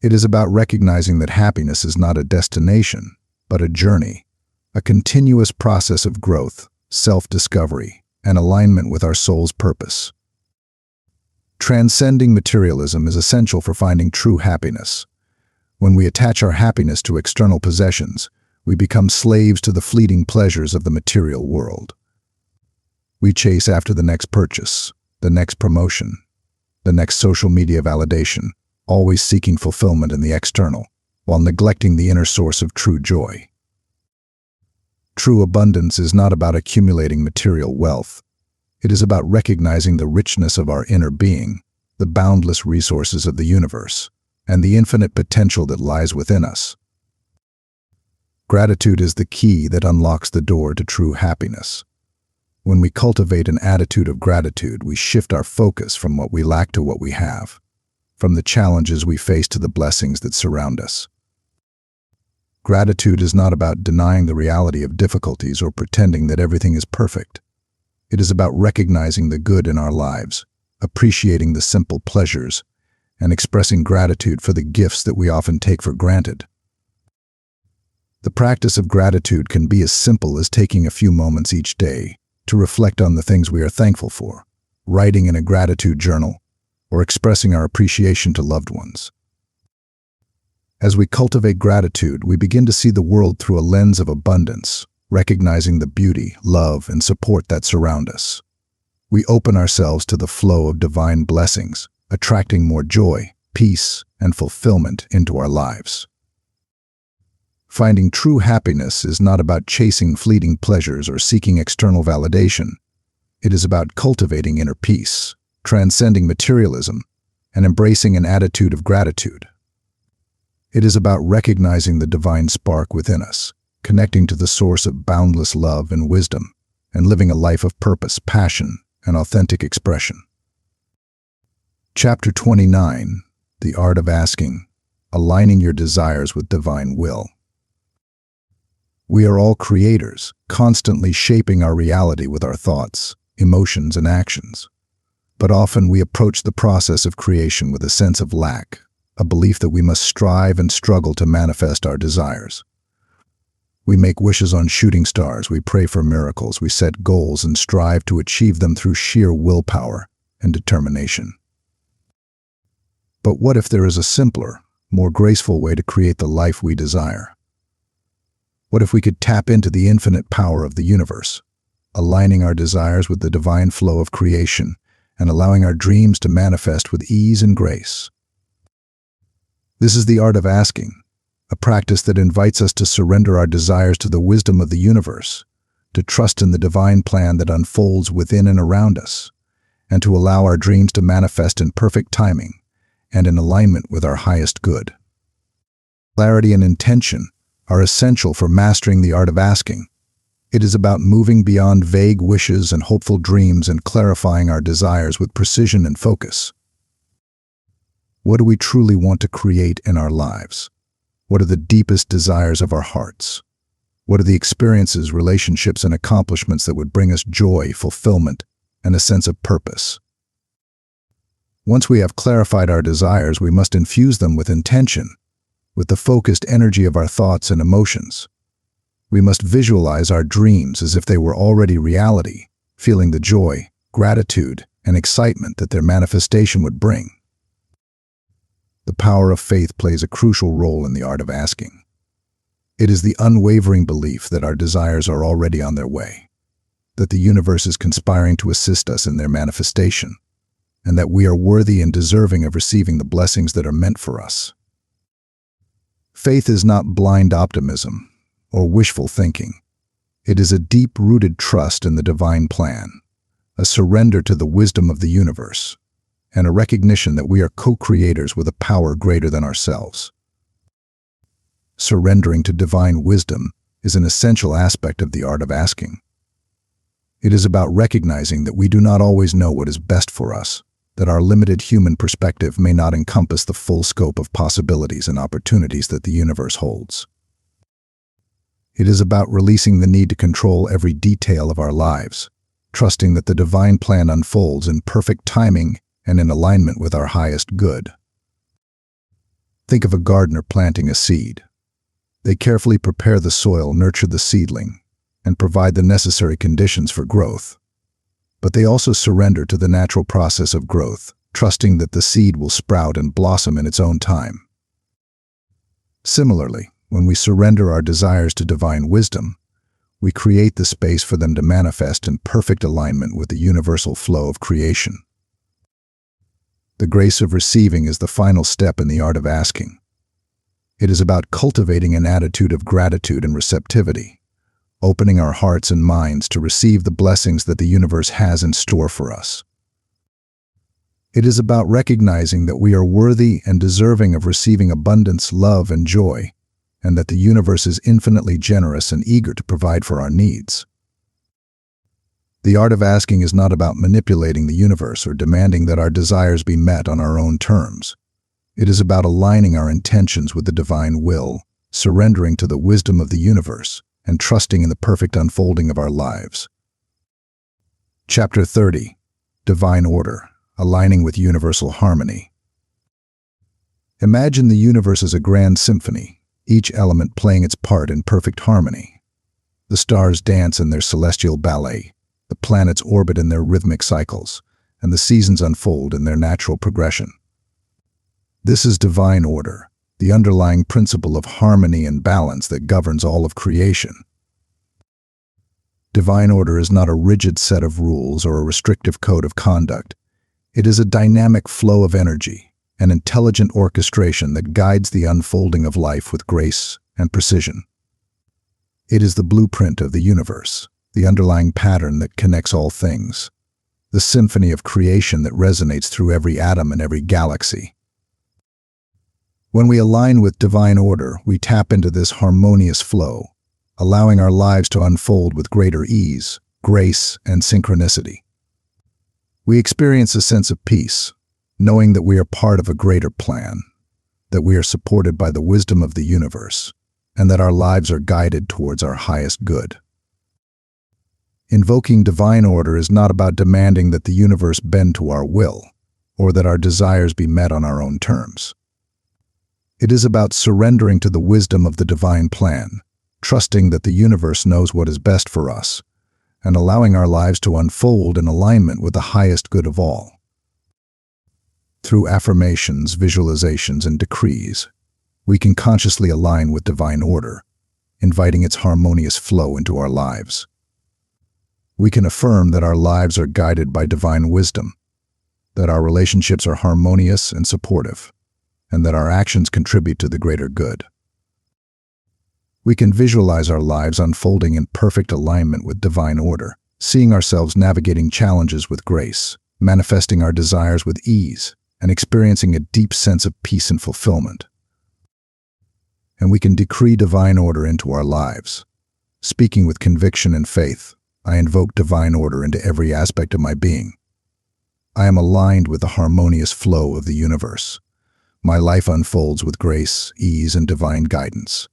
It is about recognizing that happiness is not a destination, but a journey, a continuous process of growth, self-discovery, and alignment with our soul's purpose. Transcending materialism is essential for finding true happiness. When we attach our happiness to external possessions, we become slaves to the fleeting pleasures of the material world. We chase after the next purchase, the next promotion, the next social media validation, always seeking fulfillment in the external, while neglecting the inner source of true joy. True abundance is not about accumulating material wealth. It is about recognizing the richness of our inner being, the boundless resources of the universe, and the infinite potential that lies within us. Gratitude is the key that unlocks the door to true happiness. When we cultivate an attitude of gratitude, we shift our focus from what we lack to what we have, from the challenges we face to the blessings that surround us. Gratitude is not about denying the reality of difficulties or pretending that everything is perfect. It is about recognizing the good in our lives, appreciating the simple pleasures, and expressing gratitude for the gifts that we often take for granted. The practice of gratitude can be as simple as taking a few moments each day to reflect on the things we are thankful for, writing in a gratitude journal, or expressing our appreciation to loved ones. As we cultivate gratitude, we begin to see the world through a lens of abundance, recognizing the beauty, love, and support that surround us. We open ourselves to the flow of divine blessings, attracting more joy, peace, and fulfillment into our lives. Finding true happiness is not about chasing fleeting pleasures or seeking external validation. It is about cultivating inner peace, transcending materialism, and embracing an attitude of gratitude. It is about recognizing the divine spark within us, connecting to the source of boundless love and wisdom, and living a life of purpose, passion, and authentic expression. Chapter 29, The Art of Asking, Aligning Your Desires with Divine Will. We are all creators, constantly shaping our reality with our thoughts, emotions, and actions. But often we approach the process of creation with a sense of lack, a belief that we must strive and struggle to manifest our desires. We make wishes on shooting stars, we pray for miracles, we set goals and strive to achieve them through sheer willpower and determination. But what if there is a simpler, more graceful way to create the life we desire? What if we could tap into the infinite power of the universe, aligning our desires with the divine flow of creation and allowing our dreams to manifest with ease and grace? This is the art of asking, a practice that invites us to surrender our desires to the wisdom of the universe, to trust in the divine plan that unfolds within and around us, and to allow our dreams to manifest in perfect timing and in alignment with our highest good. Clarity and intention are essential for mastering the art of asking. It is about moving beyond vague wishes and hopeful dreams and clarifying our desires with precision and focus. What do we truly want to create in our lives? What are the deepest desires of our hearts? What are the experiences, relationships, and accomplishments that would bring us joy, fulfillment, and a sense of purpose? Once we have clarified our desires, we must infuse them with intention, with the focused energy of our thoughts and emotions. We must visualize our dreams as if they were already reality, feeling the joy, gratitude, and excitement that their manifestation would bring. The power of faith plays a crucial role in the art of asking. It is the unwavering belief that our desires are already on their way, that the universe is conspiring to assist us in their manifestation, and that we are worthy and deserving of receiving the blessings that are meant for us. Faith is not blind optimism or wishful thinking. It is a deep-rooted trust in the divine plan, a surrender to the wisdom of the universe, and a recognition that we are co-creators with a power greater than ourselves. Surrendering to divine wisdom is an essential aspect of the art of asking. It is about recognizing that we do not always know what is best for us, that our limited human perspective may not encompass the full scope of possibilities and opportunities that the universe holds. It is about releasing the need to control every detail of our lives, trusting that the divine plan unfolds in perfect timing and in alignment with our highest good. Think of a gardener planting a seed. They carefully prepare the soil, nurture the seedling, and provide the necessary conditions for growth. But they also surrender to the natural process of growth, trusting that the seed will sprout and blossom in its own time. Similarly, when we surrender our desires to divine wisdom, we create the space for them to manifest in perfect alignment with the universal flow of creation. The grace of receiving is the final step in the art of asking. It is about cultivating an attitude of gratitude and receptivity, opening our hearts and minds to receive the blessings that the universe has in store for us. It is about recognizing that we are worthy and deserving of receiving abundance, love, and joy, and that the universe is infinitely generous and eager to provide for our needs. The art of asking is not about manipulating the universe or demanding that our desires be met on our own terms. It is about aligning our intentions with the divine will, surrendering to the wisdom of the universe, and trusting in the perfect unfolding of our lives. Chapter 30. Divine Order, Aligning with Universal Harmony. Imagine the universe as a grand symphony, each element playing its part in perfect harmony. The stars dance in their celestial ballet, the planets orbit in their rhythmic cycles, and the seasons unfold in their natural progression. This is divine order, the underlying principle of harmony and balance that governs all of creation. Divine order is not a rigid set of rules or a restrictive code of conduct. It is a dynamic flow of energy, an intelligent orchestration that guides the unfolding of life with grace and precision. It is the blueprint of the universe, the underlying pattern that connects all things, the symphony of creation that resonates through every atom and every galaxy. When we align with divine order, we tap into this harmonious flow, allowing our lives to unfold with greater ease, grace, and synchronicity. We experience a sense of peace, knowing that we are part of a greater plan, that we are supported by the wisdom of the universe, and that our lives are guided towards our highest good. Invoking divine order is not about demanding that the universe bend to our will, or that our desires be met on our own terms. It is about surrendering to the wisdom of the divine plan, trusting that the universe knows what is best for us, and allowing our lives to unfold in alignment with the highest good of all. Through affirmations, visualizations, and decrees, we can consciously align with divine order, inviting its harmonious flow into our lives. We can affirm that our lives are guided by divine wisdom, that our relationships are harmonious and supportive, and that our actions contribute to the greater good. We can visualize our lives unfolding in perfect alignment with divine order, seeing ourselves navigating challenges with grace, manifesting our desires with ease, and experiencing a deep sense of peace and fulfillment. And we can decree divine order into our lives. Speaking with conviction and faith, I invoke divine order into every aspect of my being. I am aligned with the harmonious flow of the universe. My life unfolds with grace, ease, and divine guidance.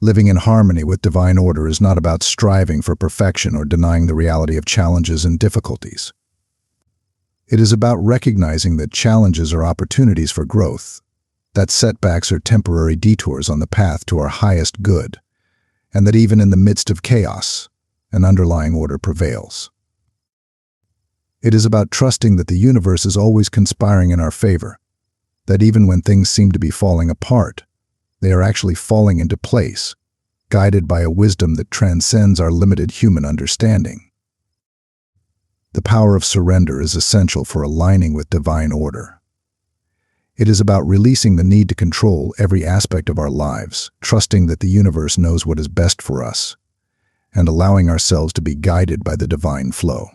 Living in harmony with divine order is not about striving for perfection or denying the reality of challenges and difficulties. It is about recognizing that challenges are opportunities for growth, that setbacks are temporary detours on the path to our highest good, and that even in the midst of chaos, an underlying order prevails. It is about trusting that the universe is always conspiring in our favor, that even when things seem to be falling apart, they are actually falling into place, guided by a wisdom that transcends our limited human understanding. The power of surrender is essential for aligning with divine order. It is about releasing the need to control every aspect of our lives, trusting that the universe knows what is best for us, and allowing ourselves to be guided by the divine flow.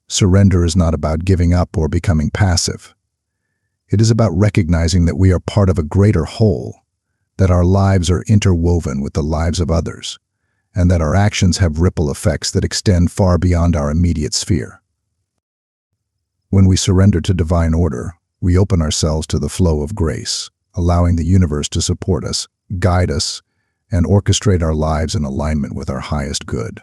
Surrender is not about giving up or becoming passive. It is about recognizing that we are part of a greater whole, that our lives are interwoven with the lives of others, and that our actions have ripple effects that extend far beyond our immediate sphere. When we surrender to divine order, we open ourselves to the flow of grace, allowing the universe to support us, guide us, and orchestrate our lives in alignment with our highest good.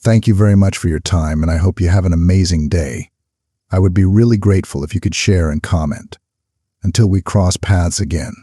Thank you very much for your time, and I hope you have an amazing day. I would be really grateful if you could share and comment. Until we cross paths again.